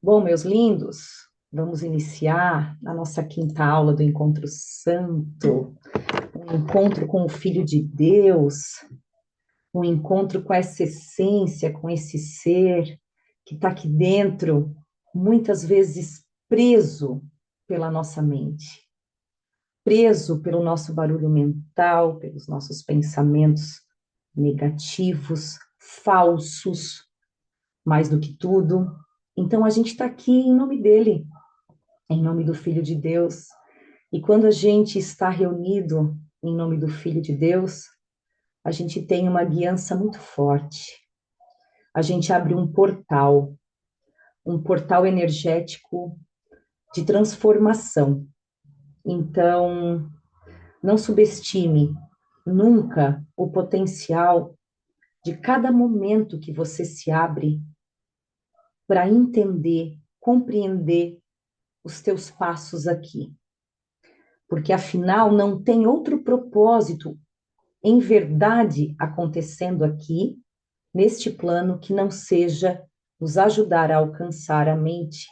Bom, meus lindos, vamos iniciar a nossa quinta aula do Encontro Santo, um encontro com o Filho de Deus, um encontro com essa essência, com esse ser que está aqui dentro, muitas vezes preso pela nossa mente, preso pelo nosso barulho mental, pelos nossos pensamentos negativos, falsos, mais do que tudo. Então, a gente está aqui em nome dele, em nome do Filho de Deus. E quando a gente está reunido em nome do Filho de Deus, a gente tem uma guiança muito forte. A gente abre um portal energético de transformação. Então, não subestime nunca o potencial de cada momento que você se abre para entender, compreender os teus passos aqui. Porque afinal não tem outro propósito em verdade acontecendo aqui, neste plano, que não seja nos ajudar a alcançar a mente,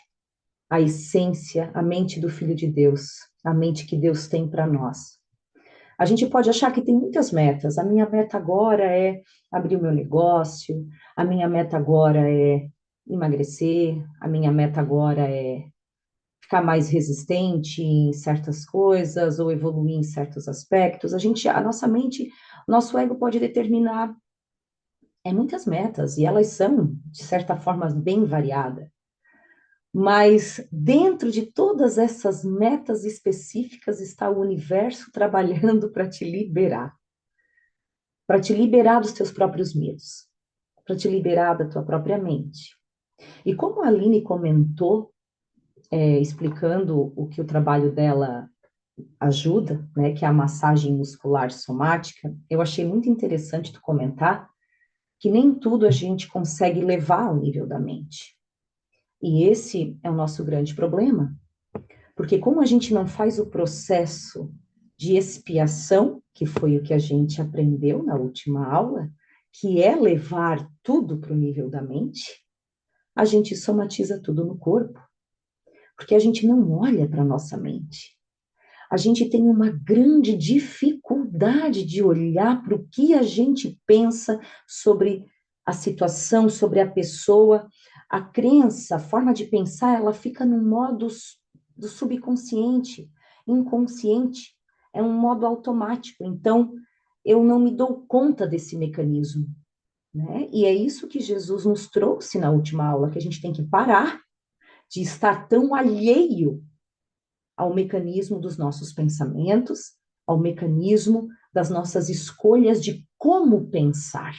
a essência, a mente do Filho de Deus, a mente que Deus tem para nós. A gente pode achar que tem muitas metas. A minha meta agora é abrir o meu negócio, a minha meta agora é emagrecer, a minha meta agora é ficar mais resistente em certas coisas ou evoluir em certos aspectos. A nossa mente, nosso ego pode determinar muitas metas e elas são, de certa forma, bem variadas. Mas dentro de todas essas metas específicas está o universo trabalhando para te liberar dos teus próprios medos, para te liberar da tua própria mente. E como a Aline comentou, explicando o que o trabalho dela ajuda, né, que é a massagem muscular somática, eu achei muito interessante tu comentar que nem tudo a gente consegue levar ao nível da mente. E esse é o nosso grande problema, porque como a gente não faz o processo de expiação, que foi o que a gente aprendeu na última aula, que é levar tudo para o nível da mente, a gente somatiza tudo no corpo, porque a gente não olha para a nossa mente. A gente tem uma grande dificuldade de olhar para o que a gente pensa sobre a situação, sobre a pessoa. A crença, a forma de pensar, ela fica no modo do subconsciente, inconsciente, é um modo automático. Então, eu não me dou conta desse mecanismo, né? E é isso que Jesus nos trouxe na última aula, que a gente tem que parar de estar tão alheio ao mecanismo dos nossos pensamentos, ao mecanismo das nossas escolhas de como pensar,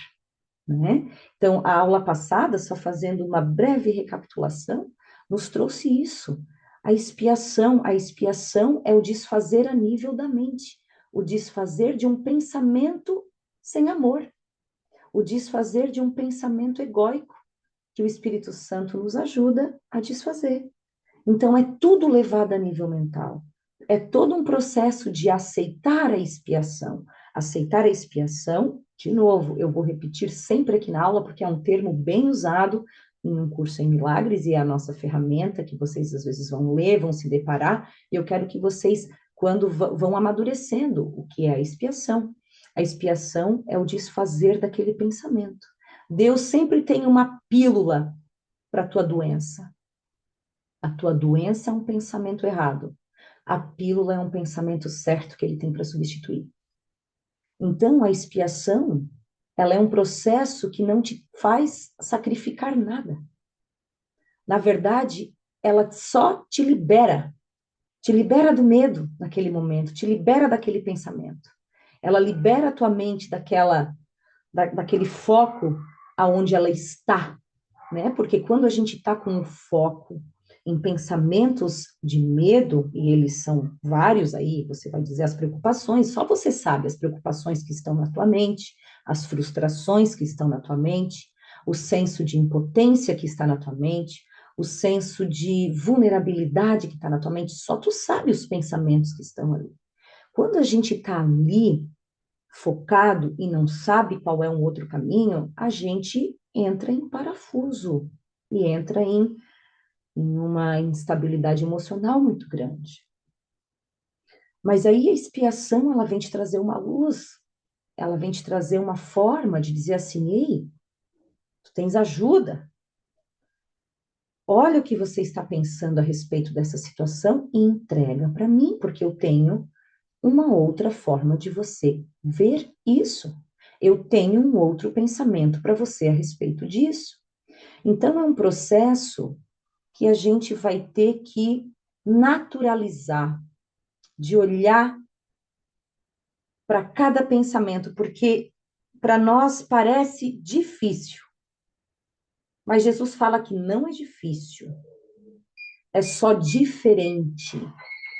né? Então, a aula passada, só fazendo uma breve recapitulação, nos trouxe isso. A expiação é o desfazer a nível da mente, o desfazer de um pensamento sem amor, o desfazer de um pensamento egóico, que o Espírito Santo nos ajuda a desfazer. Então, é tudo levado a nível mental. É todo um processo de aceitar a expiação. Aceitar a expiação, de novo, eu vou repetir sempre aqui na aula, porque é um termo bem usado em um curso em milagres e é a nossa ferramenta que vocês às vezes vão ler, vão se deparar. E eu quero que vocês, quando vão amadurecendo o que é a expiação. A expiação é o desfazer daquele pensamento. Deus sempre tem uma pílula para a tua doença. A tua doença é um pensamento errado. A pílula é um pensamento certo que ele tem para substituir. Então, a expiação, ela é um processo que não te faz sacrificar nada. Na verdade, ela só te libera do medo naquele momento, te libera daquele pensamento. Ela libera a tua mente daquele foco aonde ela está, né? Porque quando a gente está com o foco em pensamentos de medo, e eles são vários aí, você vai dizer as preocupações, só você sabe as preocupações que estão na tua mente, as frustrações que estão na tua mente, o senso de impotência que está na tua mente, o senso de vulnerabilidade que está na tua mente, só tu sabe os pensamentos que estão ali. Quando a gente está ali, focado e não sabe qual é um outro caminho, a gente entra em parafuso e entra em em uma instabilidade emocional muito grande. Mas aí a expiação, ela vem te trazer uma luz, ela vem te trazer uma forma de dizer assim, ei, tu tens ajuda. Olha o que você está pensando a respeito dessa situação e entrega para mim, porque eu tenho uma outra forma de você ver isso. Eu tenho um outro pensamento para você a respeito disso. Então, é um processo que a gente vai ter que naturalizar, de olhar para cada pensamento, porque para nós parece difícil, mas Jesus fala que não é difícil, é só diferente.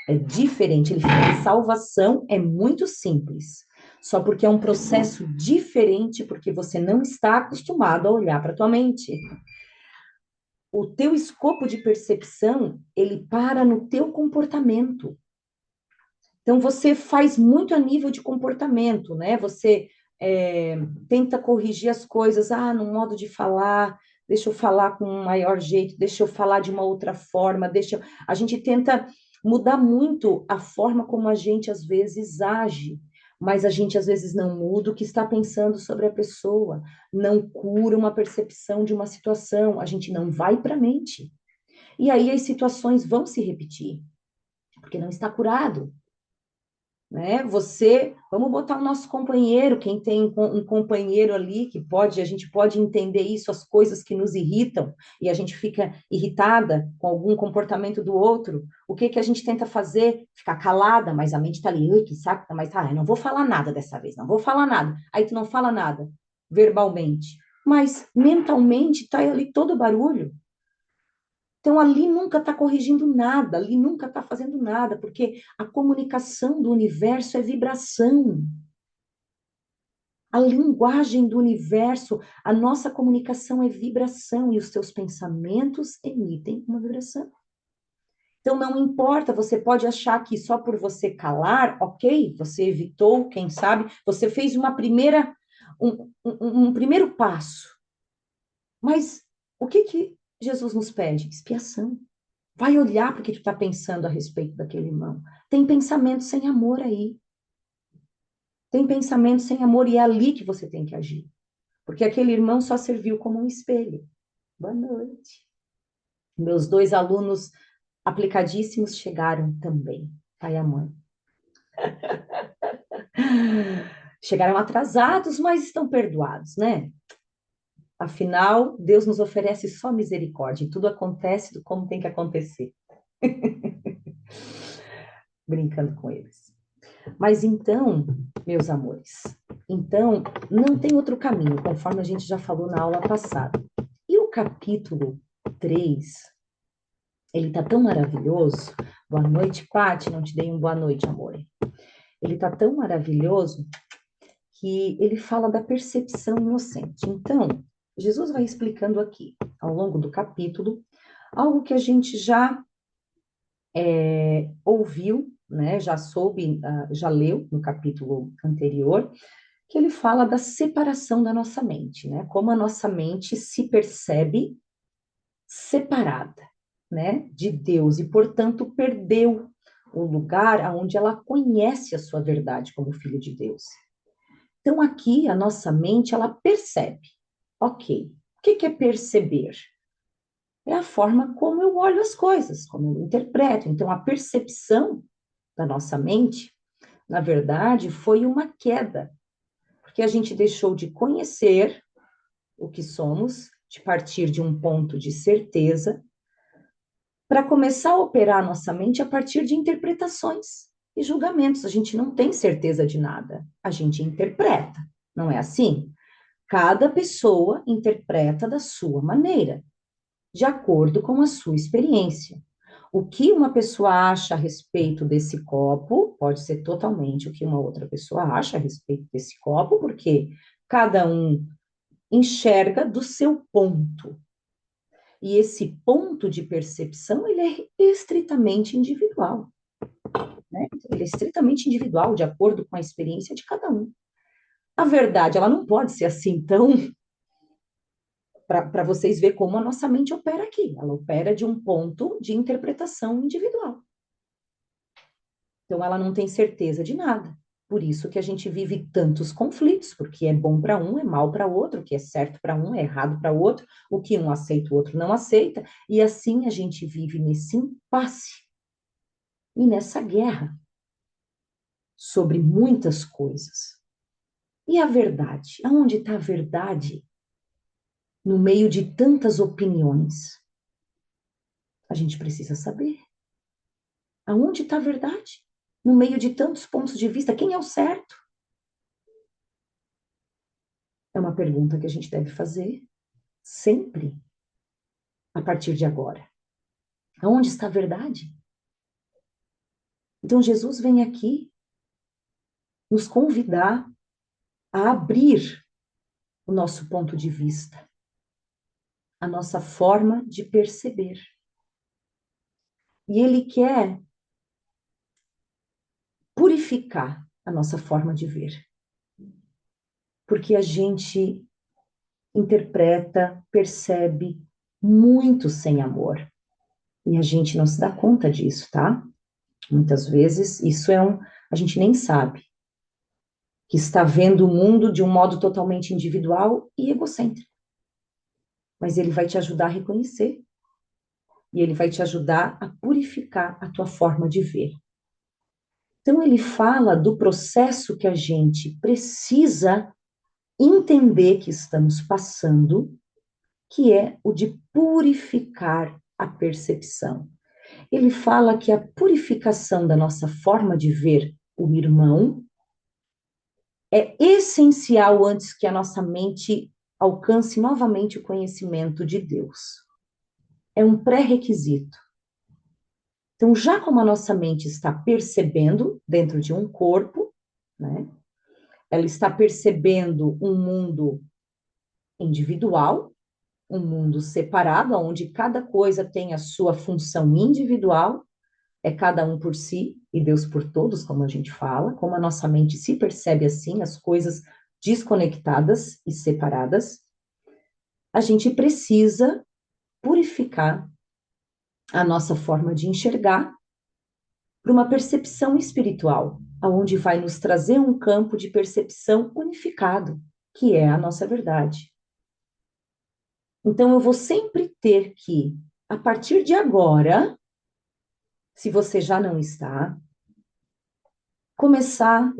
É diferente. Ele fala que salvação é muito simples, só porque é um processo diferente, porque você não está acostumado a olhar para a tua mente. O teu escopo de percepção, ele para no teu comportamento. Então, você faz muito a nível de comportamento, né? Você tenta corrigir as coisas, no modo de falar, deixa eu falar com um maior jeito, deixa eu falar de uma outra forma, a gente tenta mudar muito a forma como a gente às vezes age, mas a gente às vezes não muda o que está pensando sobre a pessoa, não cura uma percepção de uma situação, a gente não vai para a mente. E aí as situações vão se repetir, porque não está curado, né? Vamos botar o nosso companheiro, quem tem um companheiro ali que pode, a gente pode entender isso, as coisas que nos irritam, e a gente fica irritada com algum comportamento do outro, o que que a gente tenta fazer? Ficar calada, mas a mente tá ali, ui, que saco, mas eu não vou falar nada dessa vez, não vou falar nada. Aí tu não fala nada, verbalmente, mas mentalmente tá ali todo o barulho. Então, ali nunca está corrigindo nada, ali nunca está fazendo nada, porque a comunicação do universo é vibração. A linguagem do universo, a nossa comunicação é vibração, e os teus pensamentos emitem uma vibração. Então, não importa, você pode achar que só por você calar, ok, você evitou, quem sabe, você fez um primeiro passo. Mas o que que Jesus nos pede? Expiação. Vai olhar para o que tu está pensando a respeito daquele irmão. Tem pensamento sem amor aí. Tem pensamento sem amor e é ali que você tem que agir. Porque aquele irmão só serviu como um espelho. Boa noite. Meus dois alunos aplicadíssimos chegaram também, pai e a mãe. Chegaram atrasados, mas estão perdoados, né? Afinal, Deus nos oferece só misericórdia e tudo acontece como tem que acontecer. Brincando com eles. Mas então, meus amores, então não tem outro caminho, conforme a gente já falou na aula passada. E o capítulo 3, ele tá tão maravilhoso. Boa noite, Paty, não te dei um boa noite, amor. Ele tá tão maravilhoso que ele fala da percepção inocente. Então, Jesus vai explicando aqui, ao longo do capítulo, algo que a gente já ouviu, né, já soube, já leu no capítulo anterior, que ele fala da separação da nossa mente, né? Como a nossa mente se percebe separada, né, de Deus e, portanto, perdeu o lugar aonde ela conhece a sua verdade como filho de Deus. Então, aqui a nossa mente ela percebe, ok? O que é perceber? É a forma como eu olho as coisas, como eu interpreto. Então, a percepção da nossa mente, na verdade, foi uma queda, porque a gente deixou de conhecer o que somos, de partir de um ponto de certeza, para começar a operar a nossa mente a partir de interpretações e julgamentos. A gente não tem certeza de nada, a gente interpreta, não é assim? Cada pessoa interpreta da sua maneira, de acordo com a sua experiência. O que uma pessoa acha a respeito desse copo pode ser totalmente o que uma outra pessoa acha a respeito desse copo, porque cada um enxerga do seu ponto. E esse ponto de percepção, ele é estritamente individual, né? Ele é estritamente individual, de acordo com a experiência de cada um. A verdade, ela não pode ser assim tão para vocês verem como a nossa mente opera aqui. Ela opera de um ponto de interpretação individual. Então, ela não tem certeza de nada. Por isso que a gente vive tantos conflitos, porque é bom para um, é mal para outro, o que é certo para um, é errado para o outro, o que um aceita, o outro não aceita, e assim a gente vive nesse impasse e nessa guerra sobre muitas coisas. E a verdade? Aonde está a verdade no meio de tantas opiniões? A gente precisa saber. Aonde está a verdade? No meio de tantos pontos de vista, quem é o certo? É uma pergunta que a gente deve fazer sempre, a partir de agora. Aonde está a verdade? Então, Jesus vem aqui nos convidar a abrir o nosso ponto de vista, a nossa forma de perceber. E Ele quer purificar a nossa forma de ver. Porque a gente interpreta, percebe muito sem amor. E a gente não se dá conta disso, tá? Muitas vezes isso a gente nem sabe que está vendo o mundo de um modo totalmente individual e egocêntrico. Mas ele vai te ajudar a reconhecer e ele vai te ajudar a purificar a tua forma de ver. Então ele fala do processo que a gente precisa entender que estamos passando, que é o de purificar a percepção. Ele fala que a purificação da nossa forma de ver o irmão é essencial antes que a nossa mente alcance novamente o conhecimento de Deus. É um pré-requisito. Então, já como a nossa mente está percebendo dentro de um corpo, né? Ela está percebendo um mundo individual, um mundo separado, onde cada coisa tem a sua função individual, é cada um por si e Deus por todos, como a gente fala, como a nossa mente se percebe assim, as coisas desconectadas e separadas, a gente precisa purificar a nossa forma de enxergar para uma percepção espiritual, aonde vai nos trazer um campo de percepção unificado, que é a nossa verdade. Então eu vou sempre ter que, a partir de agora, se você já não está, começar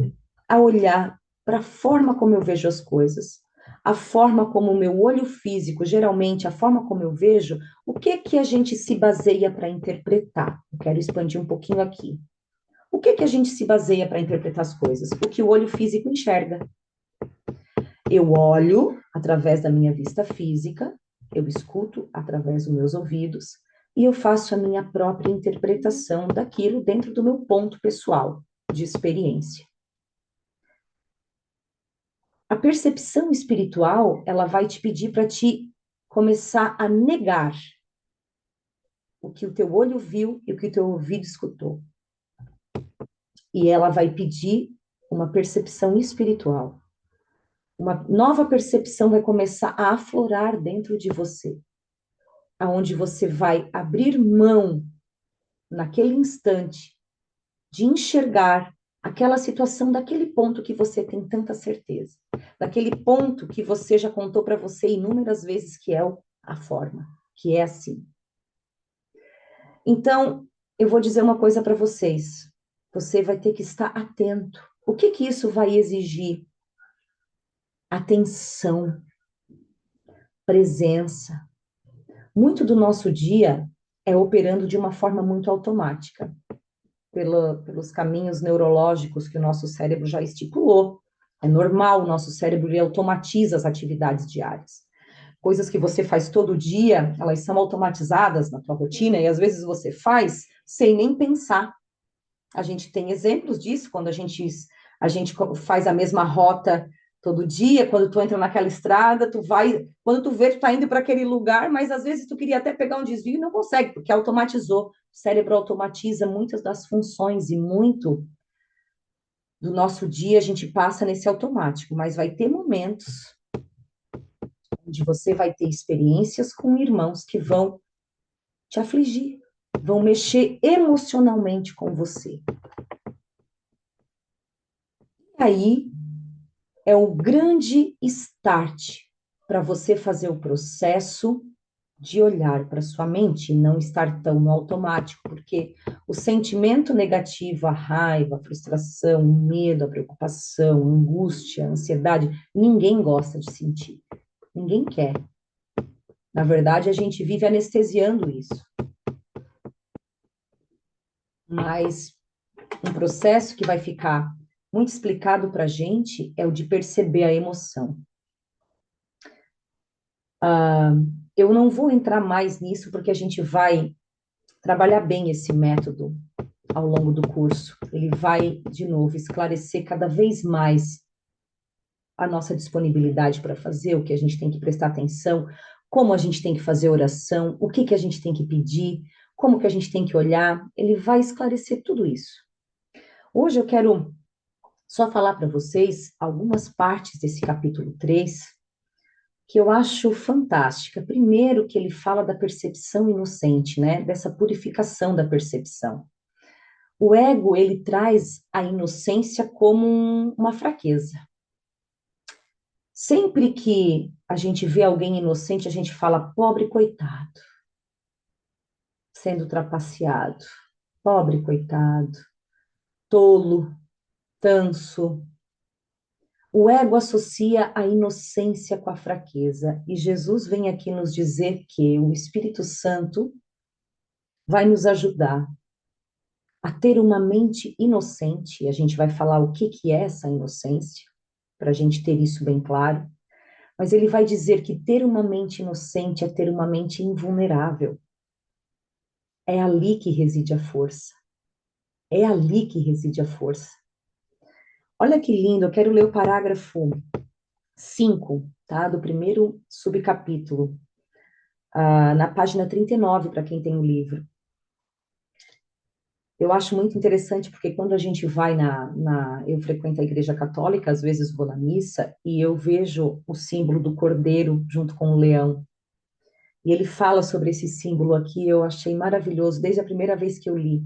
a olhar para a forma como eu vejo as coisas, a forma como o meu olho físico, geralmente a forma como eu vejo, o que que a gente se baseia para interpretar? Eu quero expandir um pouquinho aqui. O que que a gente se baseia para interpretar as coisas? O que o olho físico enxerga. Eu olho através da minha vista física, eu escuto através dos meus ouvidos e eu faço a minha própria interpretação daquilo dentro do meu ponto pessoal de experiência. A percepção espiritual, ela vai te pedir para te começar a negar o que o teu olho viu e o que o teu ouvido escutou. E ela vai pedir uma percepção espiritual. Uma nova percepção vai começar a aflorar dentro de você, aonde você vai abrir mão naquele instante de enxergar aquela situação daquele ponto que você tem tanta certeza, daquele ponto que você já contou para você inúmeras vezes que é a forma, que é assim. Então, eu vou dizer uma coisa para vocês. Você vai ter que estar atento. O que que isso vai exigir? Atenção, presença. Muito do nosso dia é operando de uma forma muito automática, pelos caminhos neurológicos que o nosso cérebro já estipulou. É normal, o nosso cérebro ele automatiza as atividades diárias. Coisas que você faz todo dia, elas são automatizadas na tua rotina e às vezes você faz sem nem pensar. A gente tem exemplos disso quando a gente faz a mesma rota todo dia, quando tu entra naquela estrada, tu vai, quando tu vê, tu tá indo para aquele lugar, mas às vezes tu queria até pegar um desvio e não consegue, porque automatizou. O cérebro automatiza muitas das funções e muito do nosso dia a gente passa nesse automático, mas vai ter momentos onde você vai ter experiências com irmãos que vão te afligir, vão mexer emocionalmente com você. E aí é o grande start para você fazer o processo de olhar para sua mente e não estar tão no automático, porque o sentimento negativo, a raiva, a frustração, o medo, a preocupação, a angústia, a ansiedade, ninguém gosta de sentir. Ninguém quer. Na verdade, a gente vive anestesiando isso. Mas um processo que vai ficar muito explicado para a gente é o de perceber a emoção. Eu não vou entrar mais nisso porque a gente vai trabalhar bem esse método ao longo do curso. Ele vai, de novo, esclarecer cada vez mais a nossa disponibilidade para fazer, o que a gente tem que prestar atenção, como a gente tem que fazer oração, o que que a gente tem que pedir, como que a gente tem que olhar. Ele vai esclarecer tudo isso. Hoje eu quero só falar para vocês algumas partes desse capítulo 3 que eu acho fantástica. Primeiro, que ele fala da percepção inocente, né? Dessa purificação da percepção. O ego, ele traz a inocência como uma fraqueza. Sempre que a gente vê alguém inocente, a gente fala, pobre coitado, sendo trapaceado. Pobre coitado, tolo, tanso. O ego associa a inocência com a fraqueza, e Jesus vem aqui nos dizer que o Espírito Santo vai nos ajudar a ter uma mente inocente, e a gente vai falar o que que é essa inocência, para a gente ter isso bem claro, mas ele vai dizer que ter uma mente inocente é ter uma mente invulnerável. É ali que reside a força. É ali que reside a força. Olha que lindo, eu quero ler o parágrafo 5, tá? Do primeiro subcapítulo, na página 39, para quem tem o livro. Eu acho muito interessante porque quando a gente vai eu frequento a Igreja Católica, às vezes vou na missa e eu vejo o símbolo do cordeiro junto com o leão. E ele fala sobre esse símbolo aqui, eu achei maravilhoso desde a primeira vez que eu li.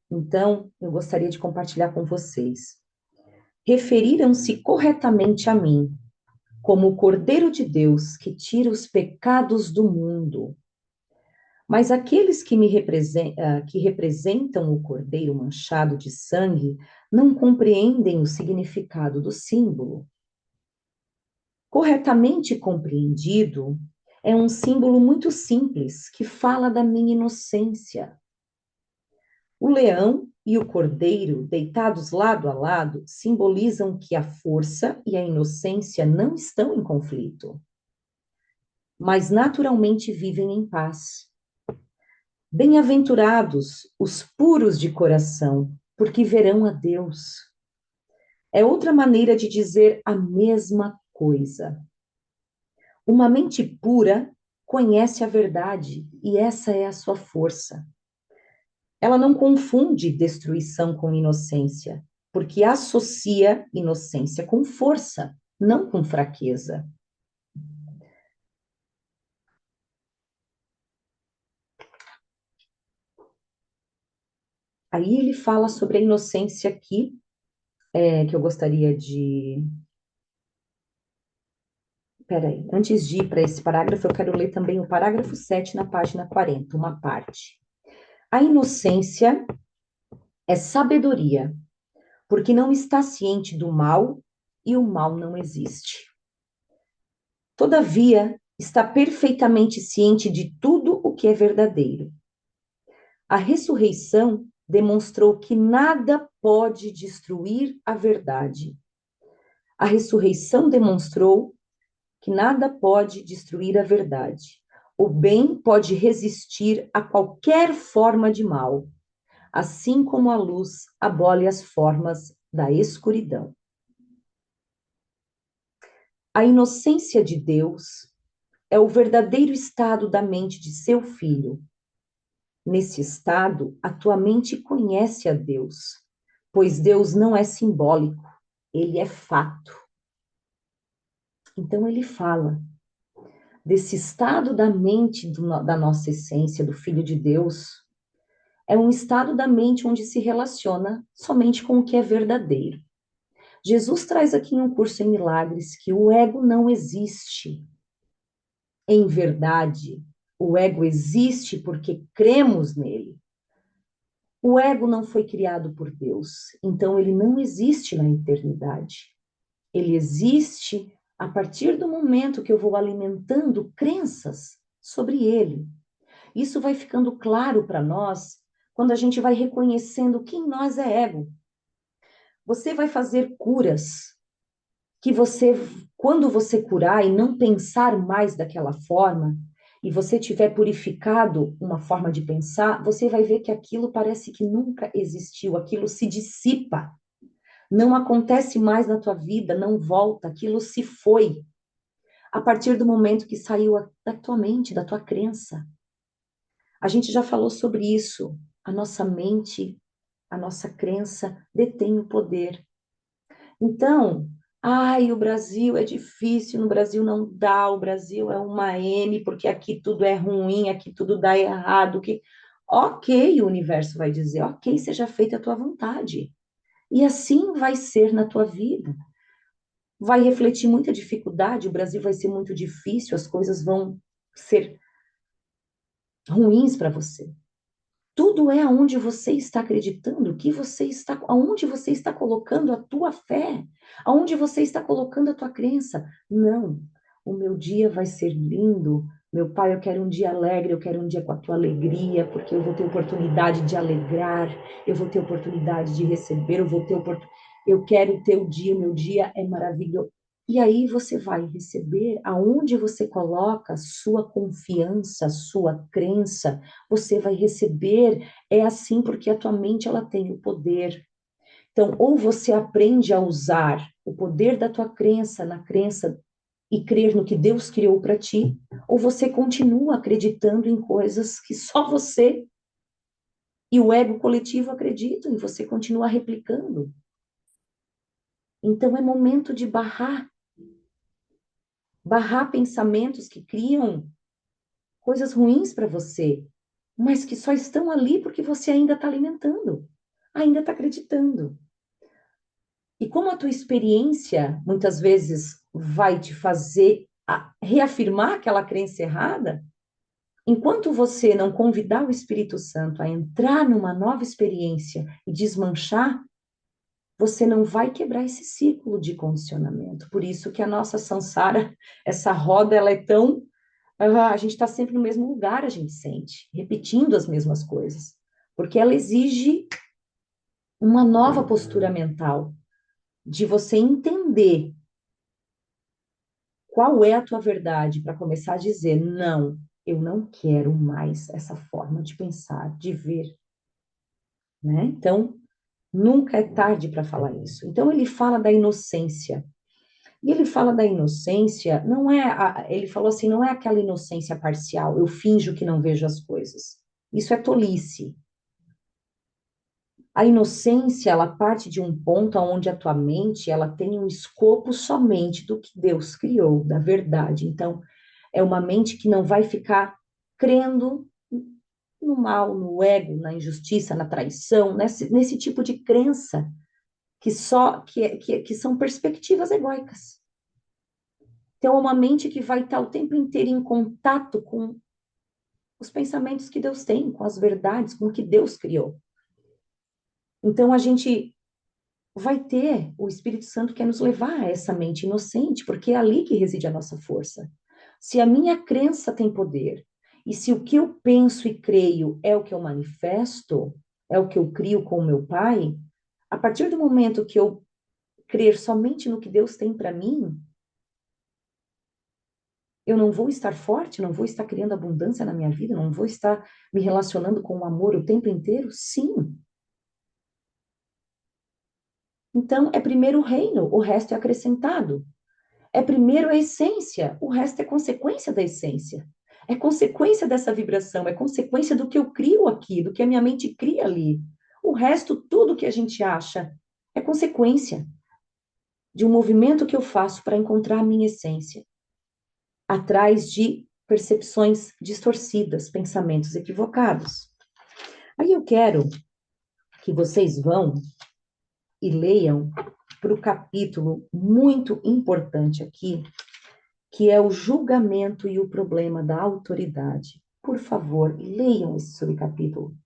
Então, eu gostaria de compartilhar com vocês. Referiram-se corretamente a mim, como o Cordeiro de Deus que tira os pecados do mundo. Mas aqueles que representam o cordeiro manchado de sangue não compreendem o significado do símbolo. Corretamente compreendido, é um símbolo muito simples que fala da minha inocência. O leão e o cordeiro, deitados lado a lado, simbolizam que a força e a inocência não estão em conflito, mas naturalmente vivem em paz. Bem-aventurados os puros de coração, porque verão a Deus. É outra maneira de dizer a mesma coisa. Uma mente pura conhece a verdade e essa é a sua força. Ela não confunde destruição com inocência, porque associa inocência com força, não com fraqueza. Aí ele fala sobre a inocência aqui, que eu gostaria de. Peraí, antes de ir para esse parágrafo, eu quero ler também o parágrafo 7 na página 40, uma parte. A inocência é sabedoria, porque não está ciente do mal e o mal não existe. Todavia, está perfeitamente ciente de tudo o que é verdadeiro. A ressurreição demonstrou que nada pode destruir a verdade. A ressurreição demonstrou que nada pode destruir a verdade. O bem pode resistir a qualquer forma de mal, assim como a luz abole as formas da escuridão. A inocência de Deus é o verdadeiro estado da mente de seu filho. Nesse estado, a tua mente conhece a Deus, pois Deus não é simbólico, ele é fato. Então ele fala desse estado da mente da nossa essência, do Filho de Deus, é um estado da mente onde se relaciona somente com o que é verdadeiro. Jesus traz aqui em um curso em milagres que o ego não existe em verdade. O ego existe porque cremos nele. O ego não foi criado por Deus, então ele não existe na eternidade. Ele existe a partir do momento que eu vou alimentando crenças sobre ele. Isso vai ficando claro para nós quando a gente vai reconhecendo que em nós é ego. Você vai fazer curas que você, quando você curar e não pensar mais daquela forma, e você tiver purificado uma forma de pensar, você vai ver que aquilo parece que nunca existiu, aquilo se dissipa, não acontece mais na tua vida, não volta, aquilo se foi, a partir do momento que saiu da tua mente, da tua crença. A gente já falou sobre isso. A nossa mente, a nossa crença detém o poder. Então, ai, o Brasil é difícil, no Brasil não dá, o Brasil é uma M, porque aqui tudo é ruim, aqui tudo dá errado, que ok, o universo vai dizer, ok, seja feita a tua vontade. E assim vai ser na tua vida. Vai refletir muita dificuldade, o Brasil vai ser muito difícil, as coisas vão ser ruins para você. Tudo é aonde você está acreditando, que você está, aonde você está colocando a tua fé, aonde você está colocando a tua crença. Não, o meu dia vai ser lindo. Meu pai, eu quero um dia alegre, eu quero um dia com a tua alegria, porque eu vou ter oportunidade de alegrar, eu vou ter oportunidade de receber, eu quero ter o dia, o meu dia é maravilhoso. E aí você vai receber aonde você coloca sua confiança, sua crença, você vai receber, é assim porque a tua mente ela tem o poder. Então, ou você aprende a usar o poder da tua crença na crença e crer no que Deus criou para ti, ou você continua acreditando em coisas que só você e o ego coletivo acreditam e você continua replicando. Então é momento de barrar pensamentos que criam coisas ruins para você, mas que só estão ali porque você ainda está alimentando, ainda está acreditando. E como a tua experiência muitas vezes vai te fazer reafirmar aquela crença errada, enquanto você não convidar o Espírito Santo a entrar numa nova experiência e desmanchar, você não vai quebrar esse ciclo de condicionamento. Por isso que a nossa samsara, essa roda, ela é tão a gente está sempre no mesmo lugar, a gente sente, repetindo as mesmas coisas, porque ela exige uma nova postura mental, de você entender qual é a tua verdade, para começar a dizer, não, eu não quero mais essa forma de pensar, de ver, né? Então, nunca é tarde para falar isso. Então, ele fala da inocência. E ele fala da inocência, não é, ele falou assim, não é aquela inocência parcial, eu finjo que não vejo as coisas. Isso é tolice. A inocência, ela parte de um ponto onde a tua mente, ela tem um escopo somente do que Deus criou, da verdade. Então, é uma mente que não vai ficar crendo no mal, no ego, na injustiça, na traição, nesse tipo de crença que são perspectivas egóicas. Então, é uma mente que vai estar o tempo inteiro em contato com os pensamentos que Deus tem, com as verdades, com o que Deus criou. Então, a gente vai ter, o Espírito Santo quer nos levar a essa mente inocente, porque é ali que reside a nossa força. Se a minha crença tem poder, e se o que eu penso e creio é o que eu manifesto, é o que eu crio com o meu Pai, a partir do momento que eu crer somente no que Deus tem para mim, eu não vou estar forte, não vou estar criando abundância na minha vida, não vou estar me relacionando com o amor o tempo inteiro? Sim. Então, é primeiro o reino, o resto é acrescentado. É primeiro a essência, o resto é consequência da essência. É consequência dessa vibração, é consequência do que eu crio aqui, do que a minha mente cria ali. O resto, tudo que a gente acha, é consequência de um movimento que eu faço para encontrar a minha essência. atrás de percepções distorcidas, pensamentos equivocados. Aí eu quero que vocês vão e leiam para o capítulo muito importante aqui, que é o julgamento e o problema da autoridade. Por favor, leiam esse subcapítulo.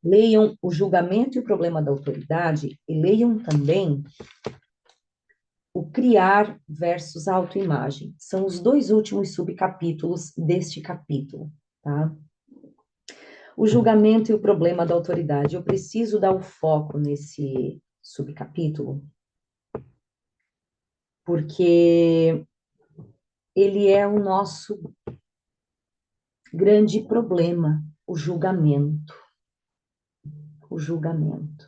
Leiam o julgamento e o problema da autoridade e leiam também o criar versus autoimagem. São os dois últimos subcapítulos deste capítulo, tá? O julgamento e o problema da autoridade. Eu preciso dar o foco nesse subcapítulo, porque ele é o nosso grande problema, o julgamento. O julgamento.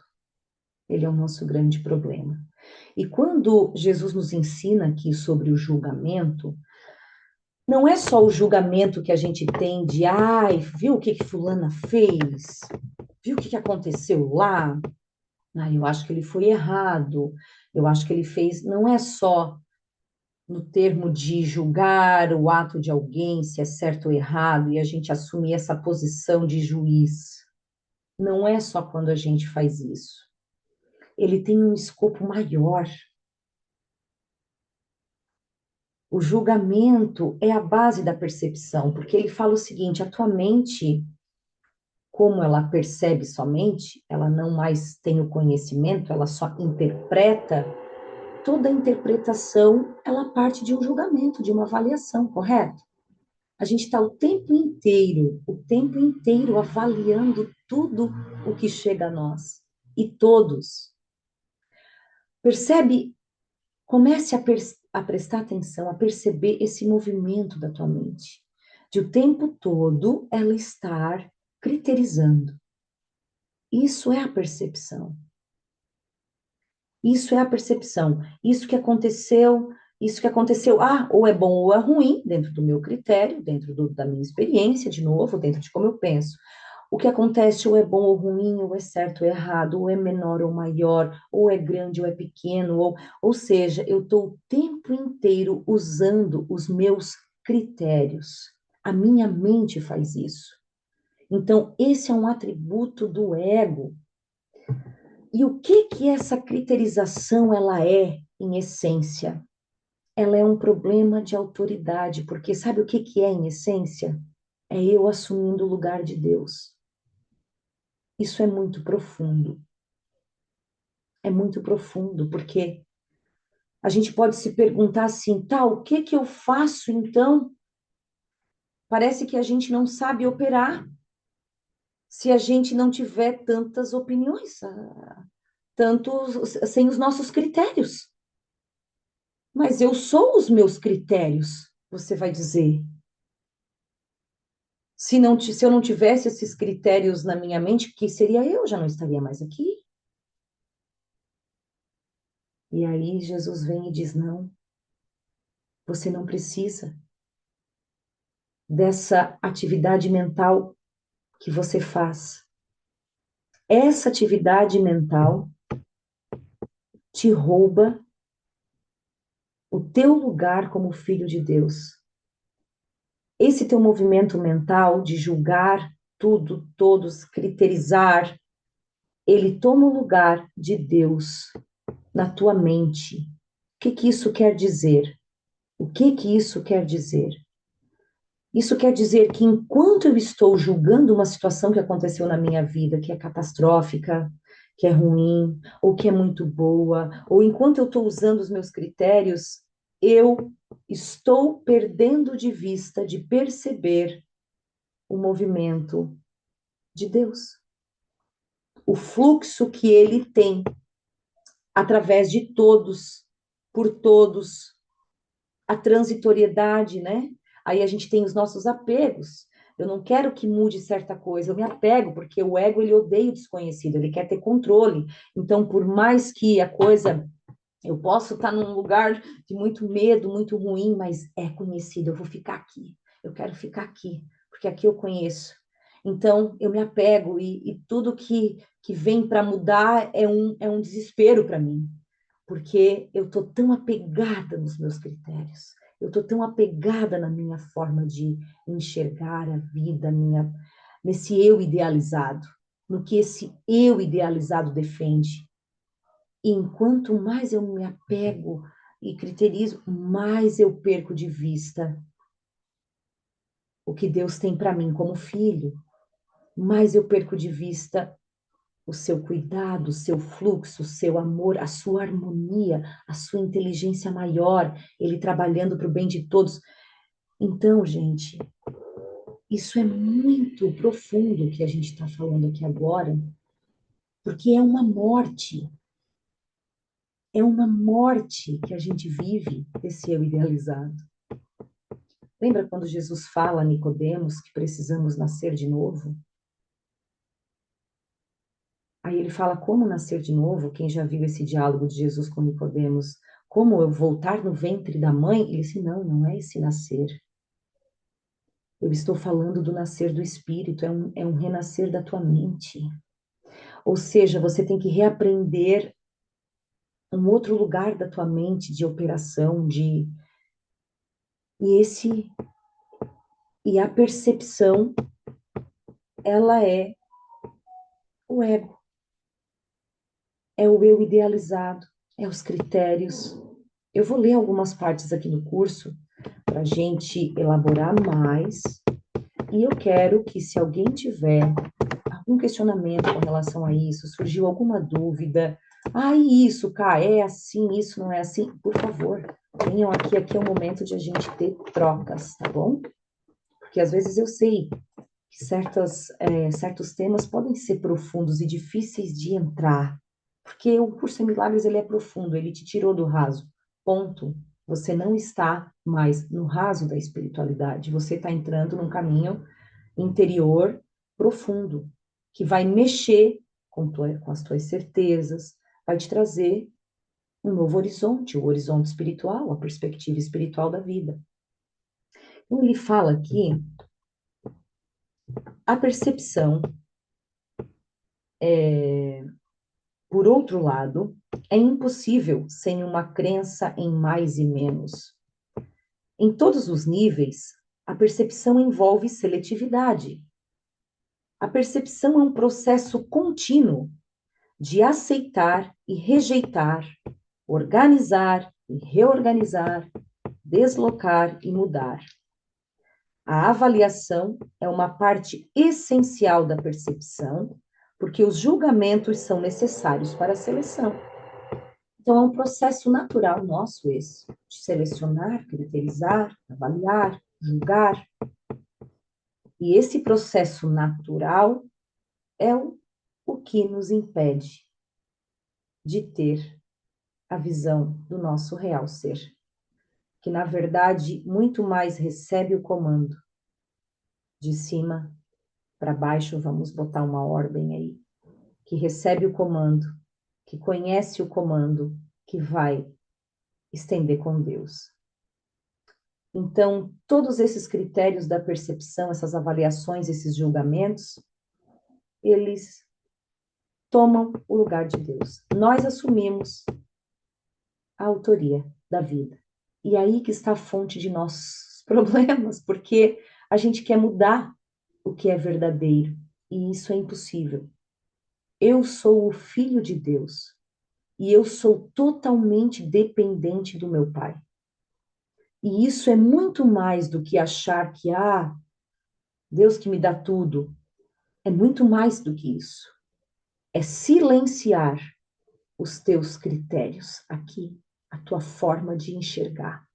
Ele é o nosso grande problema. E quando Jesus nos ensina aqui sobre o julgamento, não é só o julgamento que a gente tem de, ai, viu o que fulana fez? Viu o que aconteceu lá? Ah, eu acho que ele foi errado. Eu acho que ele fez. Não é só no termo de julgar o ato de alguém, se é certo ou errado, e a gente assumir essa posição de juiz. Não é só quando a gente faz isso. Ele tem um escopo maior. O julgamento é a base da percepção, porque ele fala o seguinte: a tua mente, como ela percebe somente, ela não mais tem o conhecimento, ela só interpreta. Toda interpretação, ela parte de um julgamento, de uma avaliação, correto? A gente está o tempo inteiro avaliando tudo o que chega a nós. E todos. Percebe? Comece a prestar atenção, a perceber esse movimento da tua mente. De o tempo todo ela estar criterizando. Isso é a percepção. Isso é a percepção. Isso que aconteceu, ou é bom ou é ruim, dentro do meu critério, da minha experiência, de novo, dentro de como eu penso. O que acontece ou é bom ou ruim, ou é certo ou errado, ou é menor ou maior, ou é grande ou é pequeno, ou seja, eu estou o tempo inteiro usando os meus critérios. A minha mente faz isso. Então, esse é um atributo do ego. E o que essa criterização ela é, em essência? Ela é um problema de autoridade, porque sabe o que é, em essência? É eu assumindo o lugar de Deus. Isso é muito profundo. É muito profundo, porque a gente pode se perguntar assim, tá, o que eu faço então? Parece que a gente não sabe operar se a gente não tiver tantas opiniões, tanto sem os nossos critérios. Mas eu sou os meus critérios, você vai dizer. Se eu não tivesse esses critérios na minha mente, que seria eu? Já não estaria mais aqui. E aí Jesus vem e diz: não, você não precisa dessa atividade mental que você faz. Essa atividade mental te rouba o teu lugar como filho de Deus. Esse teu movimento mental de julgar tudo, todos, criterizar, ele toma o lugar de Deus na tua mente. O que isso quer dizer? O que isso quer dizer? Isso quer dizer que enquanto eu estou julgando uma situação que aconteceu na minha vida, que é catastrófica, que é ruim, ou que é muito boa, ou enquanto eu estou usando os meus critérios, eu estou perdendo de vista de perceber o movimento de Deus, o fluxo que ele tem através de todos, por todos, a transitoriedade, né? Aí a gente tem os nossos apegos. Eu não quero que mude certa coisa, eu me apego, porque o ego, ele odeia o desconhecido, ele quer ter controle. Então, por mais que a coisa, eu posso estar num lugar de muito medo, muito ruim, mas é conhecido, eu vou ficar aqui. Eu quero ficar aqui, porque aqui eu conheço. Então, eu me apego e tudo que vem para mudar é um desespero para mim. porque eu estou tão apegada nos meus critérios, eu estou tão apegada na minha forma de enxergar a vida, nesse eu idealizado, no que esse eu idealizado defende. E enquanto mais eu me apego e criterizo, mais eu perco de vista o que Deus tem para mim como filho, mais eu perco de vista o seu cuidado, o seu fluxo, o seu amor, a sua harmonia, a sua inteligência maior, ele trabalhando para o bem de todos. Então, gente, isso é muito profundo que a gente está falando aqui agora, porque é uma morte que a gente vive desse eu idealizado. Lembra quando Jesus fala a Nicodemos que precisamos nascer de novo? Aí ele fala como nascer de novo, quem já viu esse diálogo de Jesus com Nicodemos, como eu voltar no ventre da mãe? Ele disse, não, não é esse nascer. Eu estou falando do nascer do espírito, é um renascer da tua mente. Ou seja, você tem que reaprender um outro lugar da tua mente de operação, e esse e a percepção, ela é o ego, é o eu idealizado, é os critérios. Eu vou ler algumas partes aqui no curso para a gente elaborar mais. E eu quero que, se alguém tiver algum questionamento com relação a isso, surgiu alguma dúvida, isso, Cá, é assim, isso não é assim, por favor, venham aqui, aqui é o momento de a gente ter trocas, tá bom? Porque às vezes eu sei que certos temas podem ser profundos e difíceis de entrar, porque o curso em milagres ele é profundo, ele te tirou do raso, ponto. Você não está mais no raso da espiritualidade, você está entrando num caminho interior profundo, que vai mexer com as tuas certezas, vai te trazer um novo horizonte, o horizonte espiritual, a perspectiva espiritual da vida. Então, ele fala aqui, a percepção, por outro lado, é impossível sem uma crença em mais e menos. Em todos os níveis, a percepção envolve seletividade. A percepção é um processo contínuo de aceitar e rejeitar, organizar e reorganizar, deslocar e mudar. A avaliação é uma parte essencial da percepção, porque os julgamentos são necessários para a seleção. Então, é um processo natural nosso esse, de selecionar, criterizar, avaliar, julgar. E esse processo natural é o que nos impede de ter a visão do nosso real ser, que na verdade muito mais recebe o comando de cima para baixo, vamos botar uma ordem aí, que recebe o comando, que conhece o comando, que vai estender com Deus. Então, todos esses critérios da percepção, essas avaliações, esses julgamentos, eles tomam o lugar de Deus. Nós assumimos a autoria da vida. E aí que está a fonte de nossos problemas, porque a gente quer mudar o que é verdadeiro, e isso é impossível. Eu sou o filho de Deus, e eu sou totalmente dependente do meu Pai. E isso é muito mais do que achar que, Deus que me dá tudo. É muito mais do que isso. É silenciar os teus critérios aqui, a tua forma de enxergar,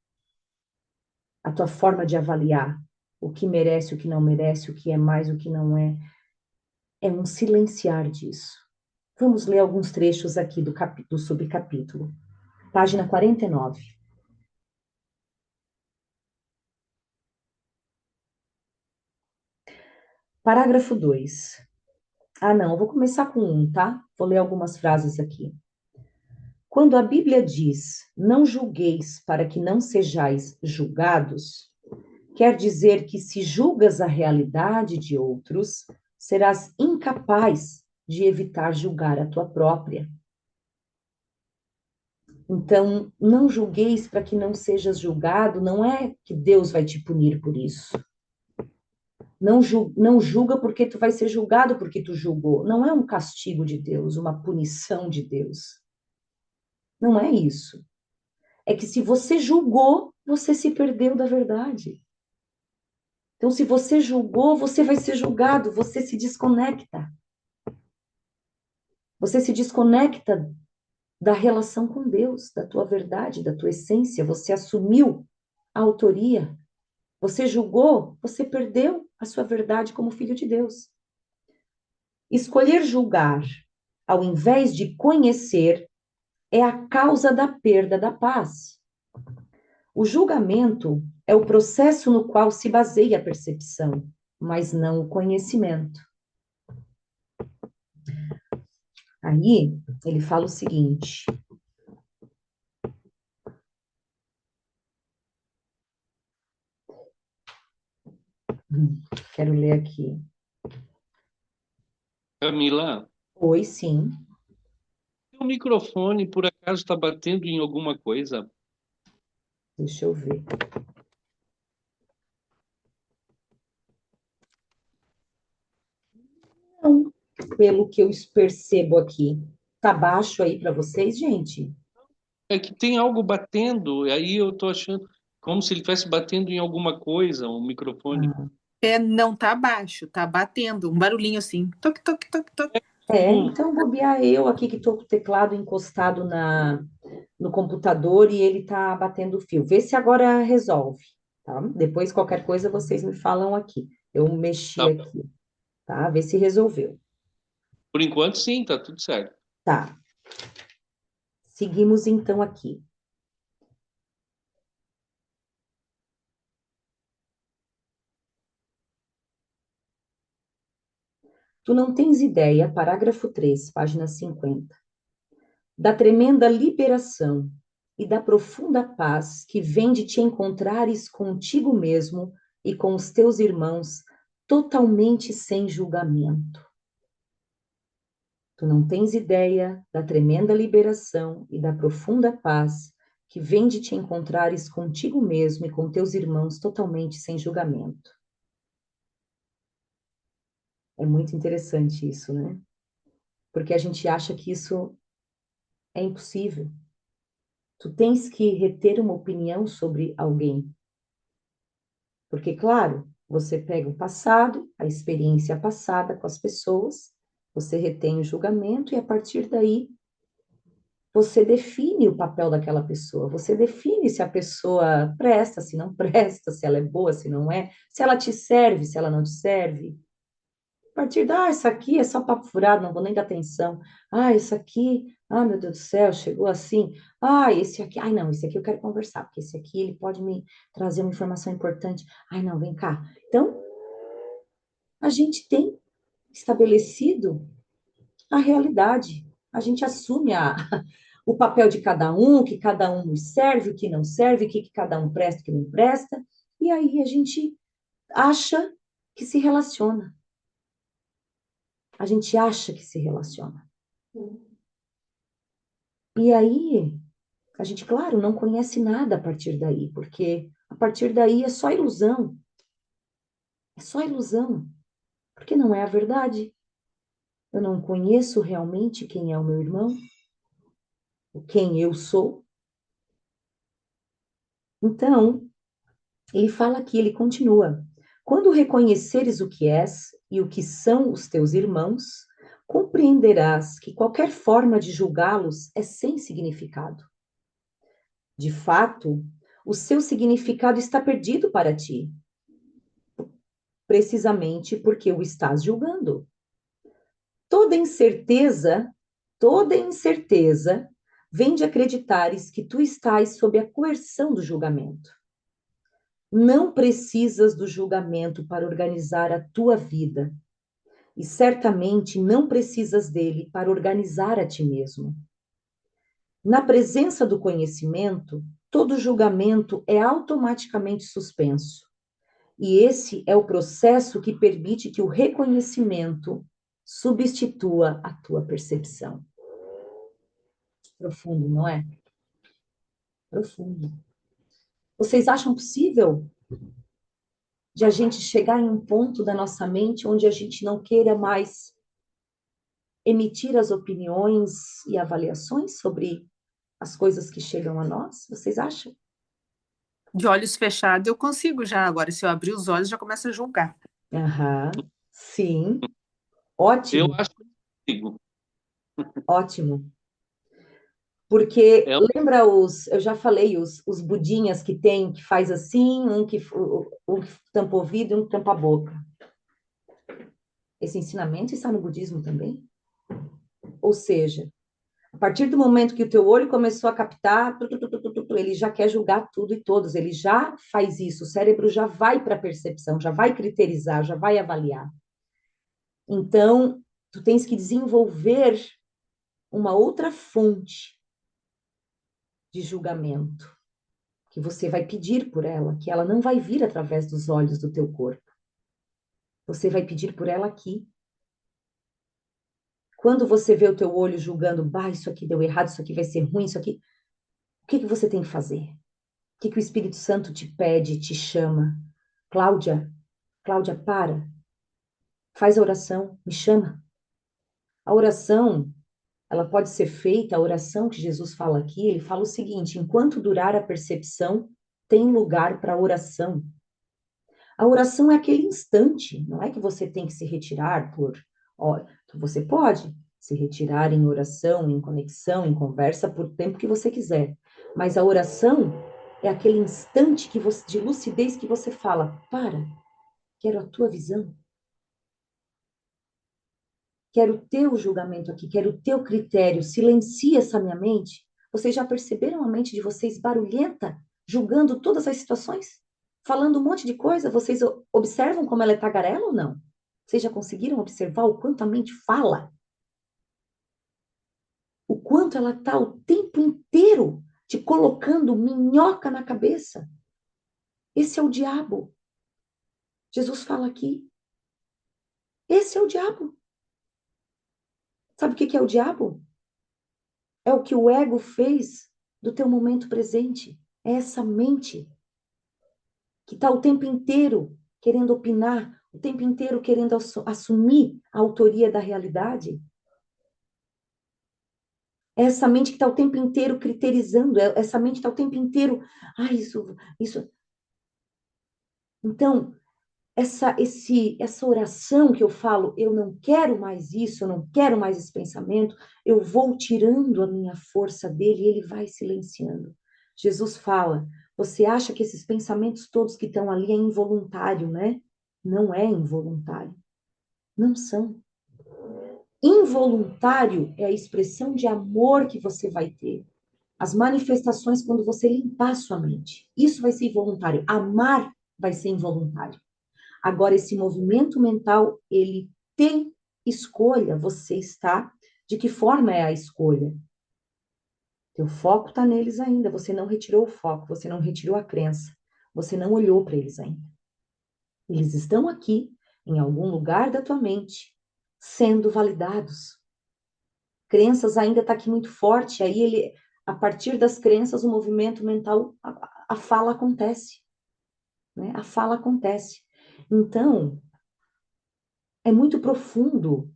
a tua forma de avaliar o que merece, o que não merece, o que é mais, o que não é. É um silenciar disso. Vamos ler alguns trechos aqui do subcapítulo. Página 49. Parágrafo 2. Não, eu vou começar com um, tá? Vou ler algumas frases aqui. Quando a Bíblia diz, não julgueis para que não sejais julgados, quer dizer que se julgas a realidade de outros, serás incapaz de evitar julgar a tua própria. Então, não julgueis para que não sejas julgado, não é que Deus vai te punir por isso. Não julga porque tu vai ser julgado porque tu julgou. Não é um castigo de Deus, uma punição de Deus. Não é isso. É que se você julgou, você se perdeu da verdade. Então, se você julgou, você vai ser julgado, você se desconecta. Você se desconecta da relação com Deus, da tua verdade, da tua essência. Você assumiu a autoria. Você julgou, você perdeu a sua verdade como filho de Deus. Escolher julgar ao invés de conhecer é a causa da perda da paz. O julgamento é o processo no qual se baseia a percepção, mas não o conhecimento. Aí ele fala o seguinte: quero ler aqui. Camila, Oi, sim. o microfone por acaso está batendo em alguma coisa? Deixa eu ver. Não, pelo que eu percebo aqui. Tá baixo aí para vocês, gente? É que tem algo batendo, e aí eu tô achando como se ele estivesse batendo em alguma coisa, um microfone. Ah, Não tá baixo, tá batendo, um barulhinho assim. Toque, toque, toque, toque. Um, então bobear eu aqui que estou com o teclado encostado no computador e ele tá batendo o fio. Vê se agora resolve, tá? Depois qualquer coisa vocês me falam aqui. Eu mexi tá bom. aqui, tá? Vê se resolveu. Por enquanto, sim, tá tudo certo. Tá. Seguimos então aqui. Tu não tens ideia, parágrafo 3, página 50, da tremenda liberação e da profunda paz que vem de te encontrares contigo mesmo e com os teus irmãos totalmente sem julgamento. Tu não tens ideia da tremenda liberação e da profunda paz que vem de te encontrares contigo mesmo e com teus irmãos totalmente sem julgamento. É muito interessante isso, né? Porque a gente acha que isso é impossível. Tu tens que reter uma opinião sobre alguém. Porque, claro, você pega o passado, a experiência passada com as pessoas, você retém o julgamento e a partir daí você define o papel daquela pessoa, você define se a pessoa presta, se não presta, se ela é boa, se não é, se ela te serve, se ela não te serve. A partir da, isso aqui é só papo furado, não vou nem dar atenção. Isso aqui, meu Deus do céu, chegou assim. Esse aqui, não, esse aqui eu quero conversar, porque esse aqui ele pode me trazer uma informação importante. Não, vem cá. Então, a gente tem estabelecido a realidade. A gente assume o papel de cada um, o que cada um nos serve, o que não serve, o que cada um presta, o que não presta. E aí a gente acha que se relaciona. A gente acha que se relaciona. E aí, a gente, claro, não conhece nada a partir daí, porque a partir daí é só ilusão. É só ilusão, porque não é a verdade. Eu não conheço realmente quem é o meu irmão, quem eu sou. Então, ele fala aqui, ele continua. Quando reconheceres o que és e o que são os teus irmãos, compreenderás que qualquer forma de julgá-los é sem significado. De fato, o seu significado está perdido para ti, precisamente porque o estás julgando. Toda incerteza, toda incerteza vem de acreditares que tu estás sob a coerção do julgamento. Não precisas do julgamento para organizar a tua vida, e certamente não precisas dele para organizar a ti mesmo. Na presença do conhecimento, todo julgamento é automaticamente suspenso. E esse é o processo que permite que o reconhecimento substitua a tua percepção. Profundo, não é? profundo. Vocês acham possível de a gente chegar em um ponto da nossa mente onde a gente não queira mais emitir as opiniões e avaliações sobre as coisas que chegam a nós? Vocês acham? De olhos fechados eu consigo já. Agora, se eu abrir os olhos, já começo a julgar. Aham, sim. Eu Ótimo, acho que consigo. ótimo. Porque É, lembra eu já falei, os budinhas que tem, que faz assim, um que tampa o ouvido e um que tampa a boca. Esse ensinamento está no budismo também? Ou seja, a partir do momento que o teu olho começou a captar, ele já quer julgar tudo e todos, ele já faz isso, o cérebro já vai para a percepção, já vai criterizar, já vai avaliar. Então, tu tens que desenvolver uma outra fonte de julgamento, que você vai pedir por ela, que ela não vai vir através dos olhos do teu corpo. Você vai pedir por ela aqui. Quando você vê o teu olho julgando, bah, isso aqui deu errado, isso aqui vai ser ruim, isso aqui, o que que você tem que fazer? O que que o Espírito Santo te pede, te chama? Cláudia, Cláudia, para, faz a oração, me chama. A oração, ela pode ser feita, a oração que Jesus fala aqui, ele fala o seguinte: enquanto durar a percepção, tem lugar para a oração. A oração é aquele instante, não é que você tem que se retirar por. Ó, você pode se retirar em oração, em conexão, em conversa por tempo que você quiser. Mas a oração é aquele instante que você, de lucidez que você fala: para, quero a tua visão, quero o teu julgamento aqui, quero o teu critério, silencia essa minha mente. Vocês já perceberam a mente de vocês barulhenta, julgando todas as situações? Falando um monte de coisa, vocês observam como ela é tagarela ou não? Vocês já conseguiram observar o quanto a mente fala? O quanto ela está o tempo inteiro te colocando minhoca na cabeça? Esse é o diabo. Jesus fala aqui. Esse é o diabo. Sabe o que é o diabo? É o que o ego fez do teu momento presente. É essa mente que está o tempo inteiro querendo opinar, o tempo inteiro querendo assumir a autoria da realidade. É essa mente que está o tempo inteiro criterizando, essa mente está o tempo inteiro, isso. Então, essa oração que eu falo, eu não quero mais isso, eu não quero mais esse pensamento, eu vou tirando a minha força dele e ele vai silenciando. Jesus fala, você acha que esses pensamentos todos que estão ali é involuntário, né? Não é involuntário. Não são. Involuntário é a expressão de amor que você vai ter. As manifestações quando você limpar a sua mente. Isso vai ser involuntário. Amar vai ser involuntário. Agora, esse movimento mental, ele tem escolha, você está. De que forma é a escolha? Teu foco está neles ainda, você não retirou o foco, você não retirou a crença, você não olhou para eles ainda. Eles estão aqui, em algum lugar da tua mente, sendo validados. Crenças ainda está aqui muito forte, aí a partir das crenças, o movimento mental, a fala acontece. Né? A fala acontece. Então, é muito profundo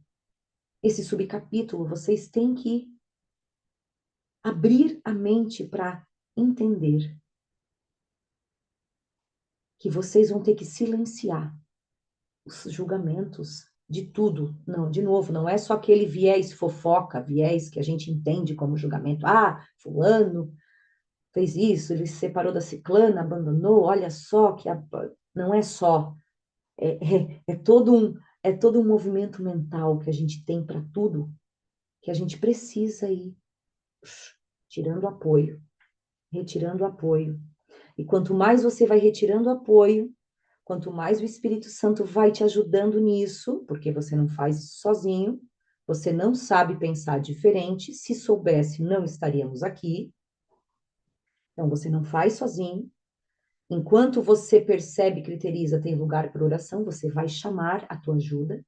esse subcapítulo, vocês têm que abrir a mente para entender que vocês vão ter que silenciar os julgamentos de tudo. Não, de novo, não é só aquele viés fofoca, viés que a gente entende como julgamento. Ah, fulano fez isso, ele se separou da ciclana, abandonou, olha só que não é só, é todo um movimento mental que a gente tem para tudo, que a gente precisa ir tirando apoio, retirando apoio. E quanto mais você vai retirando apoio, quanto mais o Espírito Santo vai te ajudando nisso, porque você não faz isso sozinho, você não sabe pensar diferente, se soubesse, não estaríamos aqui. Então, você não faz sozinho. Enquanto você percebe, criteriza, tem lugar para oração, você vai chamar a tua ajuda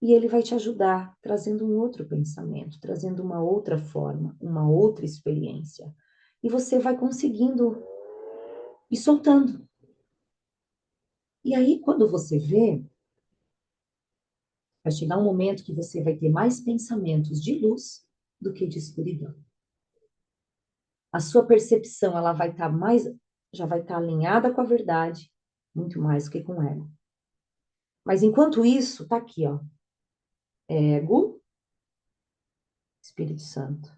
e ele vai te ajudar, trazendo um outro pensamento, trazendo uma outra forma, uma outra experiência. e você vai conseguindo ir soltando. E aí, quando você vê, vai chegar um momento que você vai ter mais pensamentos de luz do que de escuridão. A sua percepção, ela vai estar mais, já vai estar alinhada com a verdade, muito mais do que com o ego. Mas enquanto isso, tá aqui, ó. Ego, Espírito Santo.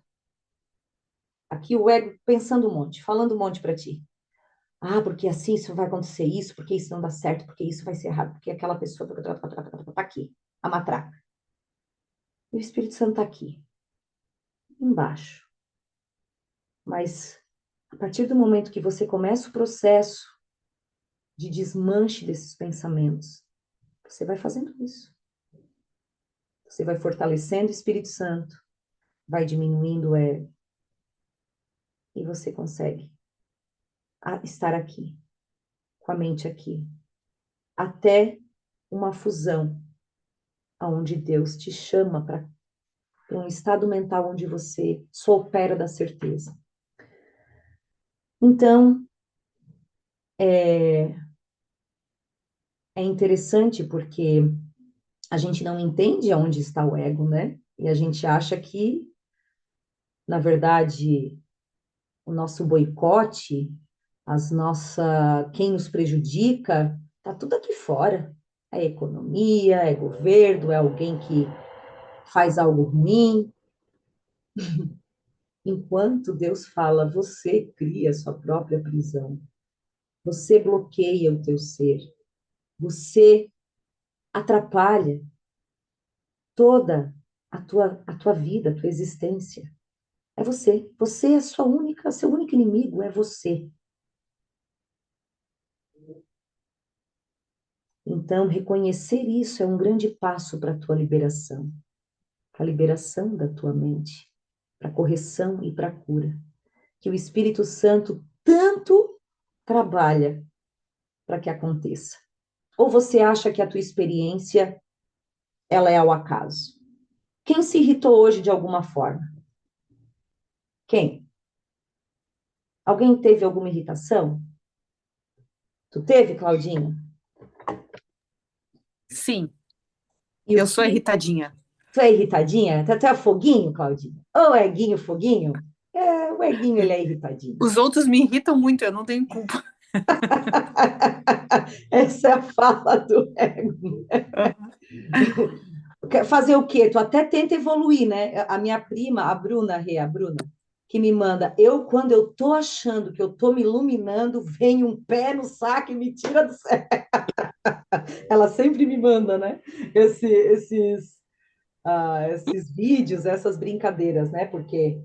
Aqui o ego pensando um monte, falando um monte para ti. Ah, porque assim isso vai acontecer isso, porque isso não dá certo, porque isso vai ser errado, porque aquela pessoa tá aqui, a matraca. E o Espírito Santo tá aqui, embaixo. Mas a partir do momento que você começa o processo de desmanche desses pensamentos, você vai fazendo isso. Você vai fortalecendo o Espírito Santo, vai diminuindo o ego, e você consegue estar aqui, com a mente aqui, até uma fusão, onde Deus te chama para um estado mental onde você só opera da certeza. Então, é interessante porque a gente não entende onde está o ego, né? E a gente acha que, na verdade, o nosso boicote, quem nos prejudica, tá tudo aqui fora. É economia, é governo, é alguém que faz algo ruim. Enquanto Deus fala, você cria a sua própria prisão. Você bloqueia o teu ser. Você atrapalha toda a tua vida, a tua existência. É você. Você é seu único inimigo é você. Então, reconhecer isso é um grande passo para a tua liberação, para a liberação da tua mente, para a correção e para a cura. Que o Espírito Santo tanto trabalha para que aconteça. Ou você acha que a tua experiência ela é ao acaso? Quem se irritou hoje de alguma forma? Quem? Alguém teve alguma irritação? Tu teve, Claudinha? Sim, E o eu sou que? irritadinha. Tu é irritadinha? Tu é foguinho, Claudinha? Ô, Eguinho, foguinho? O Eguinho, ele é irritadinho. Os outros me irritam muito, eu não tenho culpa. Essa é a fala do ego. Fazer o quê? Tu até tenta evoluir, né? A minha prima, a Bruna, que me manda, quando eu tô achando que eu tô me iluminando, vem um pé no saco e me tira do céu. Ela sempre me manda, né? Esses vídeos, essas brincadeiras, né? Porque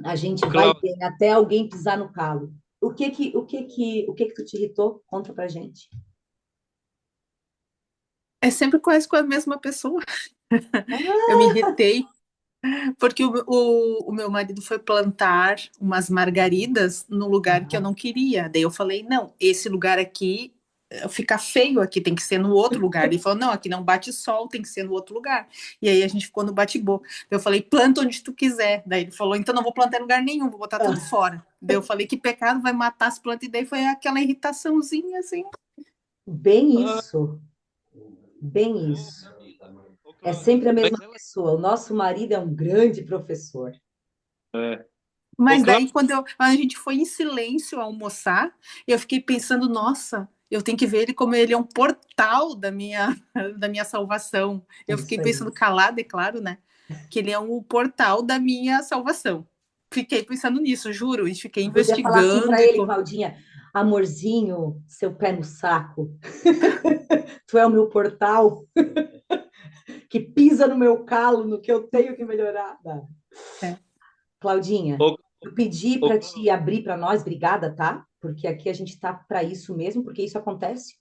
a gente vai Cláudio, bem até alguém pisar no calo. O que que tu te irritou? Conta pra gente. É sempre quase com a mesma pessoa. Eu me Ah, irritei porque o meu marido foi plantar umas margaridas no lugar que eu não queria. Daí eu falei, não, esse lugar aqui fica feio aqui, tem que ser no outro lugar. Ele falou, não, aqui não bate sol, tem que ser no outro lugar. E aí a gente ficou no bate-boca. Eu falei, planta onde tu quiser. Daí ele falou, então não vou plantar em lugar nenhum, vou botar tudo fora. Daí eu falei, que pecado, vai matar as plantas. E daí foi aquela irritaçãozinha, assim. bem isso, bem isso. ô, É Cláudia, sempre a mesma mas ela. pessoa. O nosso marido é um grande professor. É. Ô, Mas daí, Cláudia, quando a gente foi em silêncio almoçar, eu fiquei pensando, nossa, eu tenho que ver ele como ele é um portal da minha salvação. É Eu fiquei isso aí. pensando, calada, é claro, né? Que ele é um portal da minha salvação. Fiquei pensando nisso, juro, e fiquei Eu podia falar assim investigando para ele, Claudinha, amorzinho, seu pé no saco. Tu é o meu portal que pisa no meu calo, no que eu tenho que melhorar. Tá. é. Claudinha, ô, eu pedi ô, para te abrir para nós, obrigada, tá? Porque aqui a gente está para isso mesmo, porque isso acontece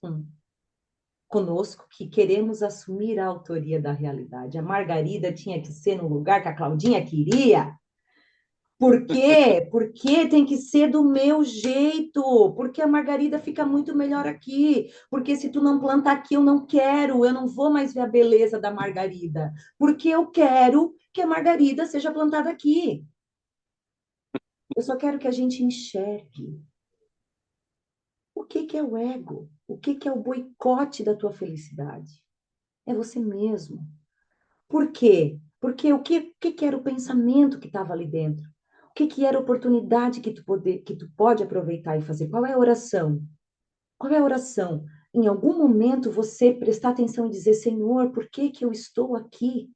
conosco, que queremos assumir a autoria da realidade. A Margarida tinha que ser no lugar que a Claudinha queria. Por quê? Porque tem que ser do meu jeito. Porque a Margarida fica muito melhor aqui. Porque se tu não plantar aqui, eu não quero. Eu não vou mais ver a beleza da Margarida. Porque eu quero que a Margarida seja plantada aqui. Eu só quero que a gente enxergue o que que é o ego, o que que é o boicote da tua felicidade. É você mesmo. Por quê? Porque o que era o pensamento que estava ali dentro? O que que era a oportunidade que tu pode aproveitar e fazer? Qual é a oração? Qual é a oração? Em algum momento você prestar atenção e dizer, Senhor, por que que eu estou aqui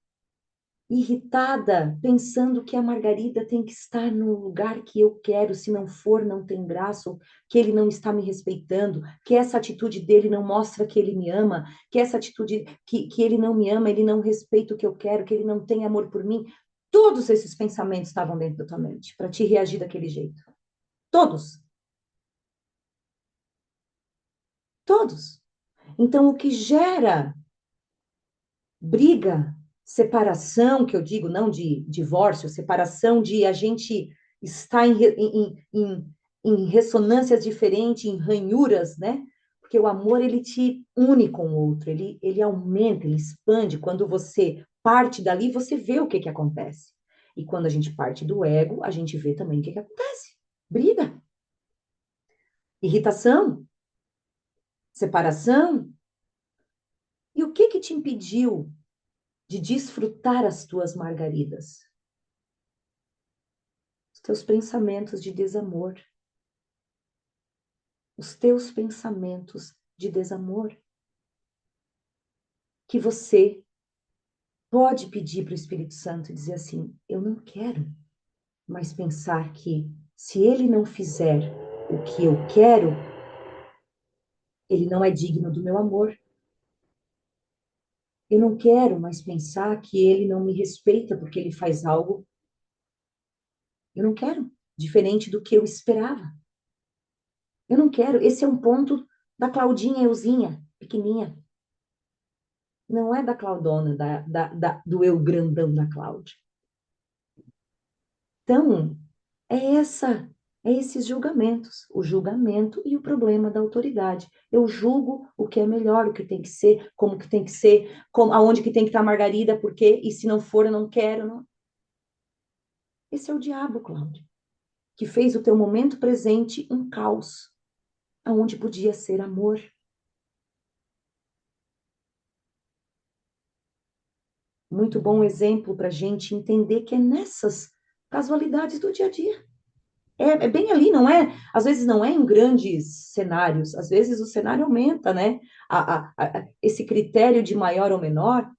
irritada, pensando que a Margarida tem que estar no lugar que eu quero, se não for, não tem graça, ou que ele não está me respeitando, que essa atitude dele não mostra que ele me ama, que essa atitude que ele não me ama, ele não respeita o que eu quero, que ele não tem amor por mim. Todos esses pensamentos estavam dentro da tua mente para te reagir daquele jeito. Todos, todos. Então, o que gera briga, separação, que eu digo, não de divórcio, separação de a gente estar em ressonâncias diferentes, em ranhuras, né? Porque o amor, ele te une com o outro, ele aumenta, ele expande. Quando você parte dali, você vê o que que acontece. E quando a gente parte do ego, a gente vê também o que que acontece. Briga, irritação, separação. E o que que te impediu de desfrutar as tuas margaridas? Os teus pensamentos de desamor. Os teus pensamentos de desamor. Que você pode pedir para o Espírito Santo e dizer assim, eu não quero mais pensar que se ele não fizer o que eu quero, ele não é digno do meu amor. Eu não quero mais pensar que ele não me respeita porque ele faz algo. Eu não quero, diferente do que eu esperava. Eu não quero. Esse é um ponto da Claudinha Euzinha, pequenininha. Não é da Claudona, do eu grandão da Cláudia. Então, é essa, é esses julgamentos, o julgamento e o problema da autoridade. Eu julgo o que é melhor, o que tem que ser, como que tem que ser, aonde que tem que estar a Margarida, por quê, e se não for, eu não quero. Não. Esse é o diabo, Cláudia, que fez o teu momento presente um caos, aonde podia ser amor. Muito bom exemplo para a gente entender que é nessas casualidades do dia a dia. É bem ali, não é? Às vezes não é em grandes cenários, às vezes o cenário aumenta, né? Esse critério de maior ou menor,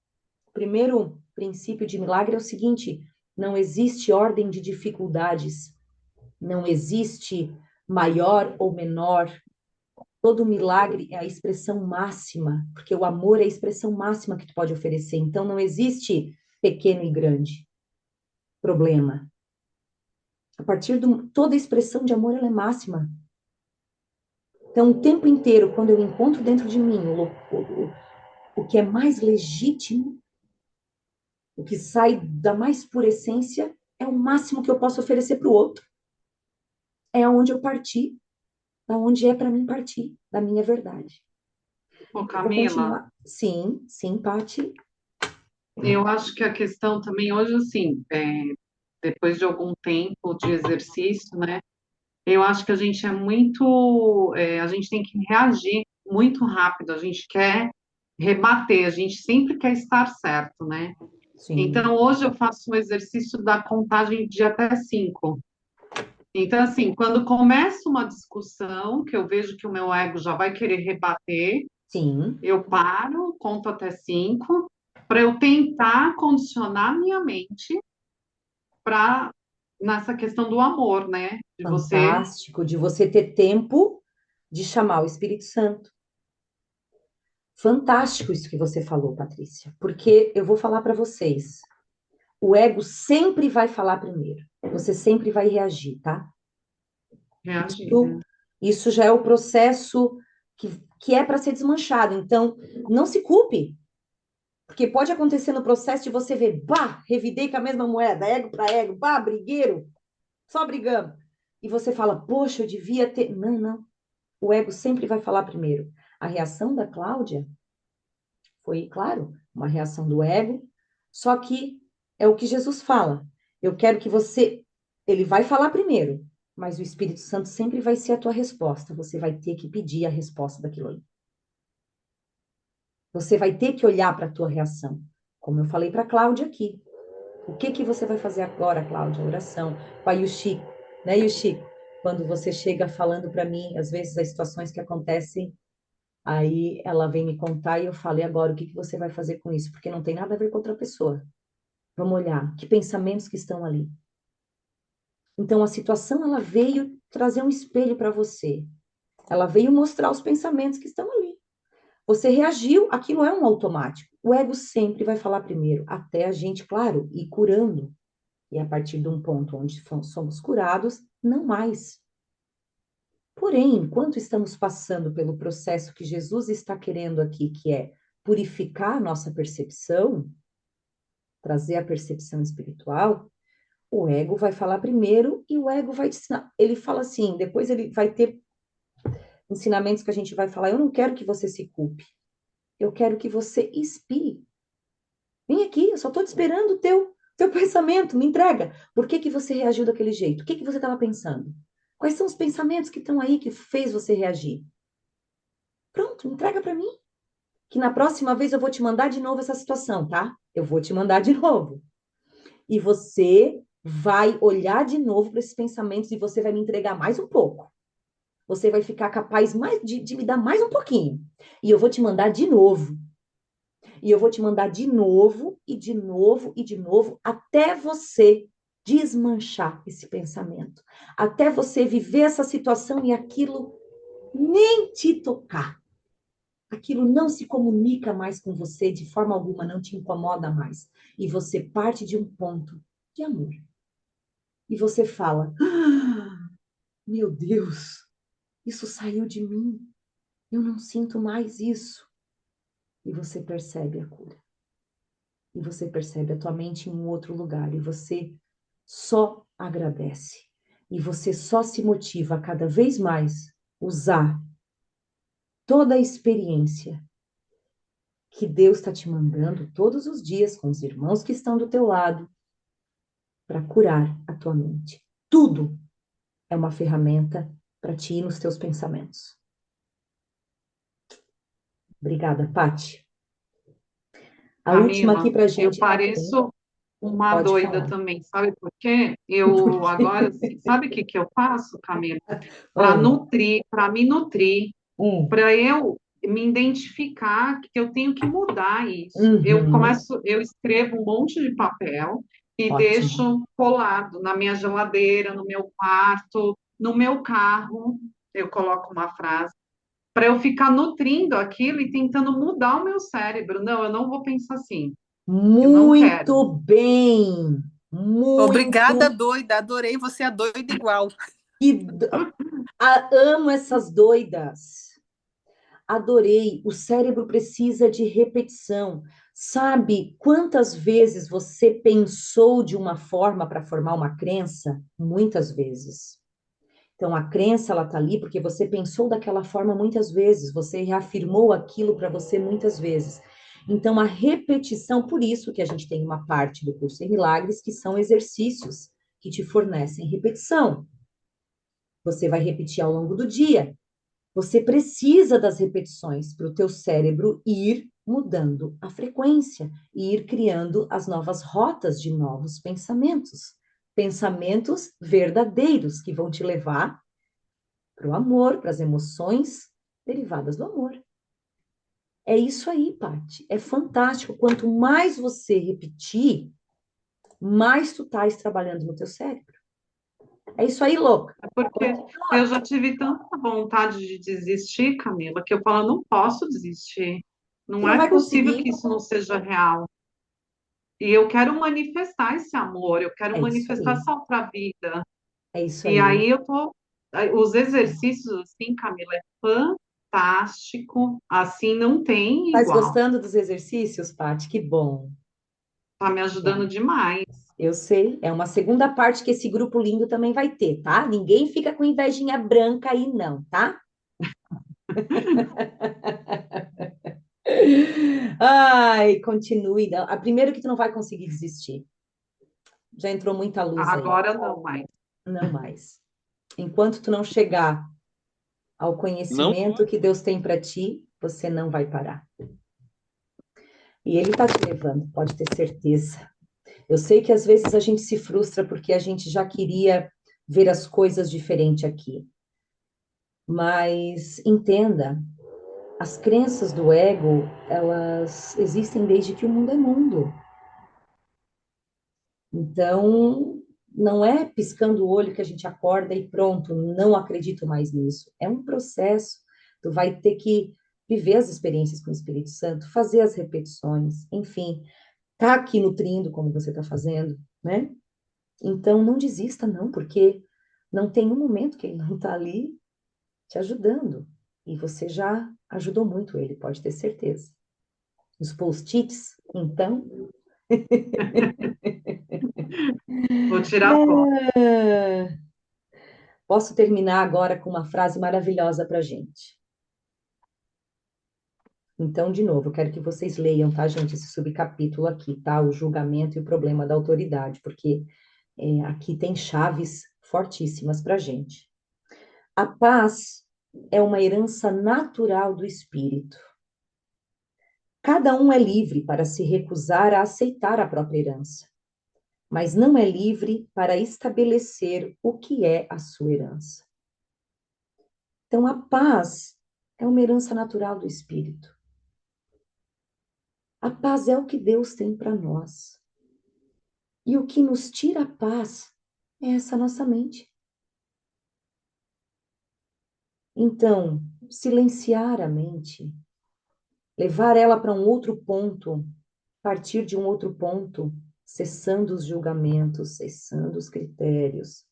o primeiro princípio de milagre é o seguinte: não existe ordem de dificuldades, não existe maior ou menor. Todo milagre é a expressão máxima, porque o amor é a expressão máxima que tu pode oferecer. Então não existe pequeno e grande problema. A partir de toda expressão de amor, ela é máxima. Então, o tempo inteiro, quando eu encontro dentro de mim o que é mais legítimo, o que sai da mais pura essência, é o máximo que eu posso oferecer para o outro. É aonde eu parti, da onde é para mim partir, da minha verdade. Ô, Eu vou Camila, continuar. Sim, sim, Paty. eu acho que a questão também hoje, assim, depois de algum tempo de exercício, né? Eu acho que a gente é muito, a gente tem que reagir muito rápido, a gente quer rebater, a gente sempre quer estar certo, né? Sim. Então, hoje eu faço um exercício da contagem de até 5. Então, assim, quando começa uma discussão, que eu vejo que o meu ego já vai querer rebater, Sim. eu paro, conto até 5, para eu tentar condicionar minha mente para nessa questão do amor, né? De você. Fantástico de você ter tempo de chamar o Espírito Santo. Fantástico isso que você falou, Patrícia, porque eu vou falar para vocês. O ego sempre vai falar primeiro. Você sempre vai reagir, tá? Reagir, Isso, né? isso já é o processo que é para ser desmanchado. Então, não se culpe, porque pode acontecer no processo de você ver, bah, revidei com a mesma moeda, ego para ego, bah, brigueiro, só brigamos. E você fala, poxa, eu devia ter. Não, não. O ego sempre vai falar primeiro. A reação da Cláudia foi, claro, uma reação do ego, só que é o que Jesus fala. Eu quero que você. Ele vai falar primeiro. Mas o Espírito Santo sempre vai ser a tua resposta. Você vai ter que pedir a resposta daquilo ali. Você vai ter que olhar para a tua reação. Como eu falei para a Cláudia aqui. O que que você vai fazer agora, Cláudia? Oração. Pai, e o Chico, né? E o Chico, quando você chega falando para mim, às vezes as situações que acontecem, aí ela vem me contar e eu falo, e agora, o que que você vai fazer com isso? Porque não tem nada a ver com outra pessoa. Vamos olhar, que pensamentos que estão ali. Então, a situação, ela veio trazer um espelho para você. Ela veio mostrar os pensamentos que estão ali. Você reagiu, aquilo é um automático. O ego sempre vai falar primeiro, até a gente, claro, ir curando. E a partir de um ponto onde somos curados, não mais. Porém, enquanto estamos passando pelo processo que Jesus está querendo aqui, que é purificar a nossa percepção, trazer a percepção espiritual, o ego vai falar primeiro e o ego vai te ensinar. Ele fala assim, depois ele vai ter ensinamentos que a gente vai falar, eu não quero que você se culpe, eu quero que você expie. Vem aqui, eu só estou te esperando o teu pensamento, me entrega. Por que que você reagiu daquele jeito? O que que você estava pensando? Quais são os pensamentos que estão aí que fez você reagir? Pronto, entrega para mim, que na próxima vez eu vou te mandar de novo essa situação, tá? Eu vou te mandar de novo. E você vai olhar de novo para esses pensamentos e você vai me entregar mais um pouco. Você vai ficar capaz mais de me dar mais um pouquinho. E eu vou te mandar de novo. E eu vou te mandar de novo, e de novo, e de novo, até você desmanchar esse pensamento. Até você viver essa situação e aquilo nem te tocar. Aquilo não se comunica mais com você, de forma alguma, não te incomoda mais. E você parte de um ponto de amor. E você fala, meu Deus, isso saiu de mim. Eu não sinto mais isso. E você percebe a cura. E você percebe a tua mente em um outro lugar. E você só agradece. E você só se motiva a cada vez mais usar toda a experiência que Deus está te mandando todos os dias com os irmãos que estão do teu lado para curar a tua mente. Tudo é uma ferramenta para ti ir nos teus pensamentos. Obrigada, Paty. A última aqui Camila, para a eu gente. pareço uma Pode doida falar. também, sabe por quê? Por Eu quê? agora, assim, sabe o que que eu faço, Camila? Ah, Para me nutrir, hum, para eu me identificar que eu tenho que mudar isso. uhum, Eu escrevo um monte de papel e ótimo. deixo colado na minha geladeira, no meu quarto, no meu carro. Eu coloco uma frase para eu ficar nutrindo aquilo e tentando mudar o meu cérebro. Não, eu não vou pensar assim. Eu não quero. Muito bem. Obrigada, Muito. doida. Adorei você, a doida igual. Que... Amo essas doidas. Adorei. O cérebro precisa de repetição. Sabe quantas vezes você pensou de uma forma para formar uma crença? Muitas vezes. Então, a crença, ela tá ali porque você pensou daquela forma muitas vezes, você reafirmou aquilo para você muitas vezes. Então, a repetição, por isso que a gente tem uma parte do curso em Milagres, que são exercícios que te fornecem repetição. Você vai repetir ao longo do dia. Você precisa das repetições para o teu cérebro ir mudando a frequência e ir criando as novas rotas de novos pensamentos. Pensamentos verdadeiros que vão te levar para o amor, para as emoções derivadas do amor. É isso aí, Paty. É fantástico. Quanto mais você repetir, mais tu estás trabalhando no teu cérebro. É isso aí, louca. Porque eu já tive tanta vontade de desistir, Camila, que eu falo, não posso desistir. Tu Não não é vai possível conseguir. que isso não seja real. E eu quero manifestar esse amor, eu quero É isso manifestar aí. essa outra vida. É isso E aí. aí eu tô. Os exercícios, assim, Camila, é fantástico. Assim, não tem Estás igual. gostando dos exercícios, Paty? Que bom. Tá me Bom, ajudando demais. eu sei. É uma segunda parte que esse grupo lindo também vai ter, tá? Ninguém fica com invejinha branca aí, não, tá? Ai, continue. Primeiro que tu não vai conseguir desistir. Já entrou muita luz aí. Agora não mais. Não mais. Enquanto tu não chegar ao Não, conhecimento que Deus tem para ti, você não vai parar. E Ele está te levando, pode ter certeza. Eu sei que às vezes a gente se frustra porque a gente já queria ver as coisas diferente aqui. Mas entenda, as crenças do ego, elas existem desde que o mundo é mundo. Então, não é piscando o olho que a gente acorda e pronto, não acredito mais nisso. É um processo. Tu vai ter que viver as experiências com o Espírito Santo, fazer as repetições, enfim, tá aqui nutrindo como você está fazendo, né? Então, não desista, não, porque não tem um momento que ele não está ali te ajudando. E você já ajudou muito ele, pode ter certeza. Os post-its, então. Vou tirar foto. Ah, posso terminar agora com uma frase maravilhosa para gente. Então, de novo, eu quero que vocês leiam, tá, gente, esse subcapítulo aqui, tá? O julgamento e o problema da autoridade, porque aqui tem chaves fortíssimas para gente. A paz é uma herança natural do espírito. Cada um é livre para se recusar a aceitar a própria herança, mas não é livre para estabelecer o que é a sua herança. Então, a paz é uma herança natural do espírito. A paz é o que Deus tem para nós. E o que nos tira a paz é essa nossa mente. Então, silenciar a mente, levar ela para um outro ponto, partir de um outro ponto, cessando os julgamentos, cessando os critérios.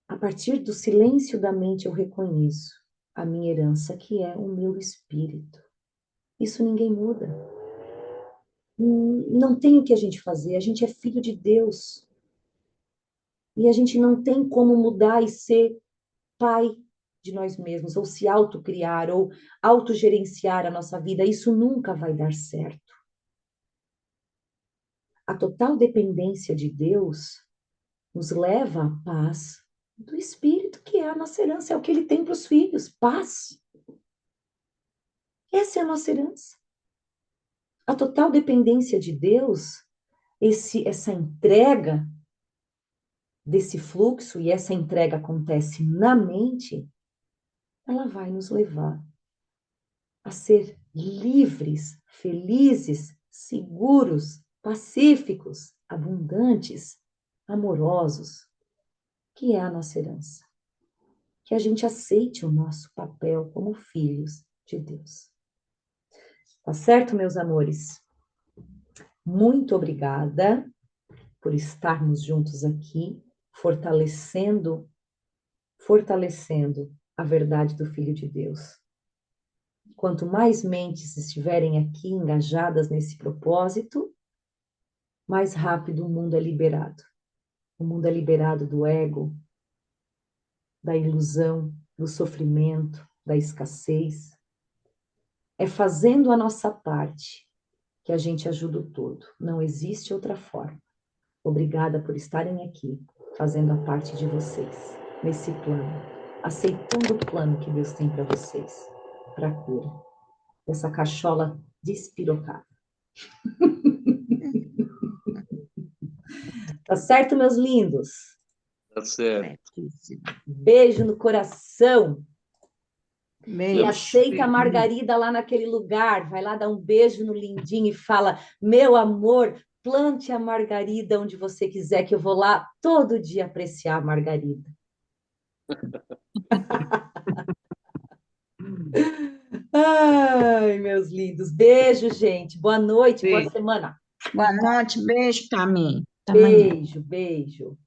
A partir do silêncio da mente eu reconheço a minha herança, que é o meu espírito. Isso ninguém muda. Não tem o que a gente fazer, a gente é filho de Deus. E a gente não tem como mudar e ser pai de nós mesmos, ou se autocriar, ou autogerenciar a nossa vida. Isso nunca vai dar certo. A total dependência de Deus nos leva à paz do Espírito, que é a nossa herança, é o que Ele tem para os filhos, paz. Essa é a nossa herança. A total dependência de Deus, essa entrega desse fluxo, e essa entrega acontece na mente, ela vai nos levar a ser livres, felizes, seguros, pacíficos, abundantes, amorosos, que é a nossa herança. Que a gente aceite o nosso papel como filhos de Deus. Tá certo, meus amores? Muito obrigada por estarmos juntos aqui, fortalecendo a verdade do Filho de Deus. Quanto mais mentes estiverem aqui engajadas nesse propósito, mais rápido o mundo é liberado. O mundo é liberado do ego, da ilusão, do sofrimento, da escassez. É fazendo a nossa parte que a gente ajuda o todo. Não existe outra forma. Obrigada por estarem aqui, fazendo a parte de vocês, nesse plano, aceitando o plano que Deus tem para vocês, para a cura dessa cachola despirocada. Tá certo, meus lindos? tá certo. Certíssimo. Beijo no coração. E Beijo. aceita a Margarida lá naquele lugar. Vai lá dar um beijo no lindinho e fala: meu amor, plante a Margarida onde você quiser, que eu vou lá todo dia apreciar a Margarida. Ai, meus lindos. Beijo, gente. Boa noite, boa Beijo. semana. Boa noite, beijo, Taminho. Até amanhã. Beijo, beijo.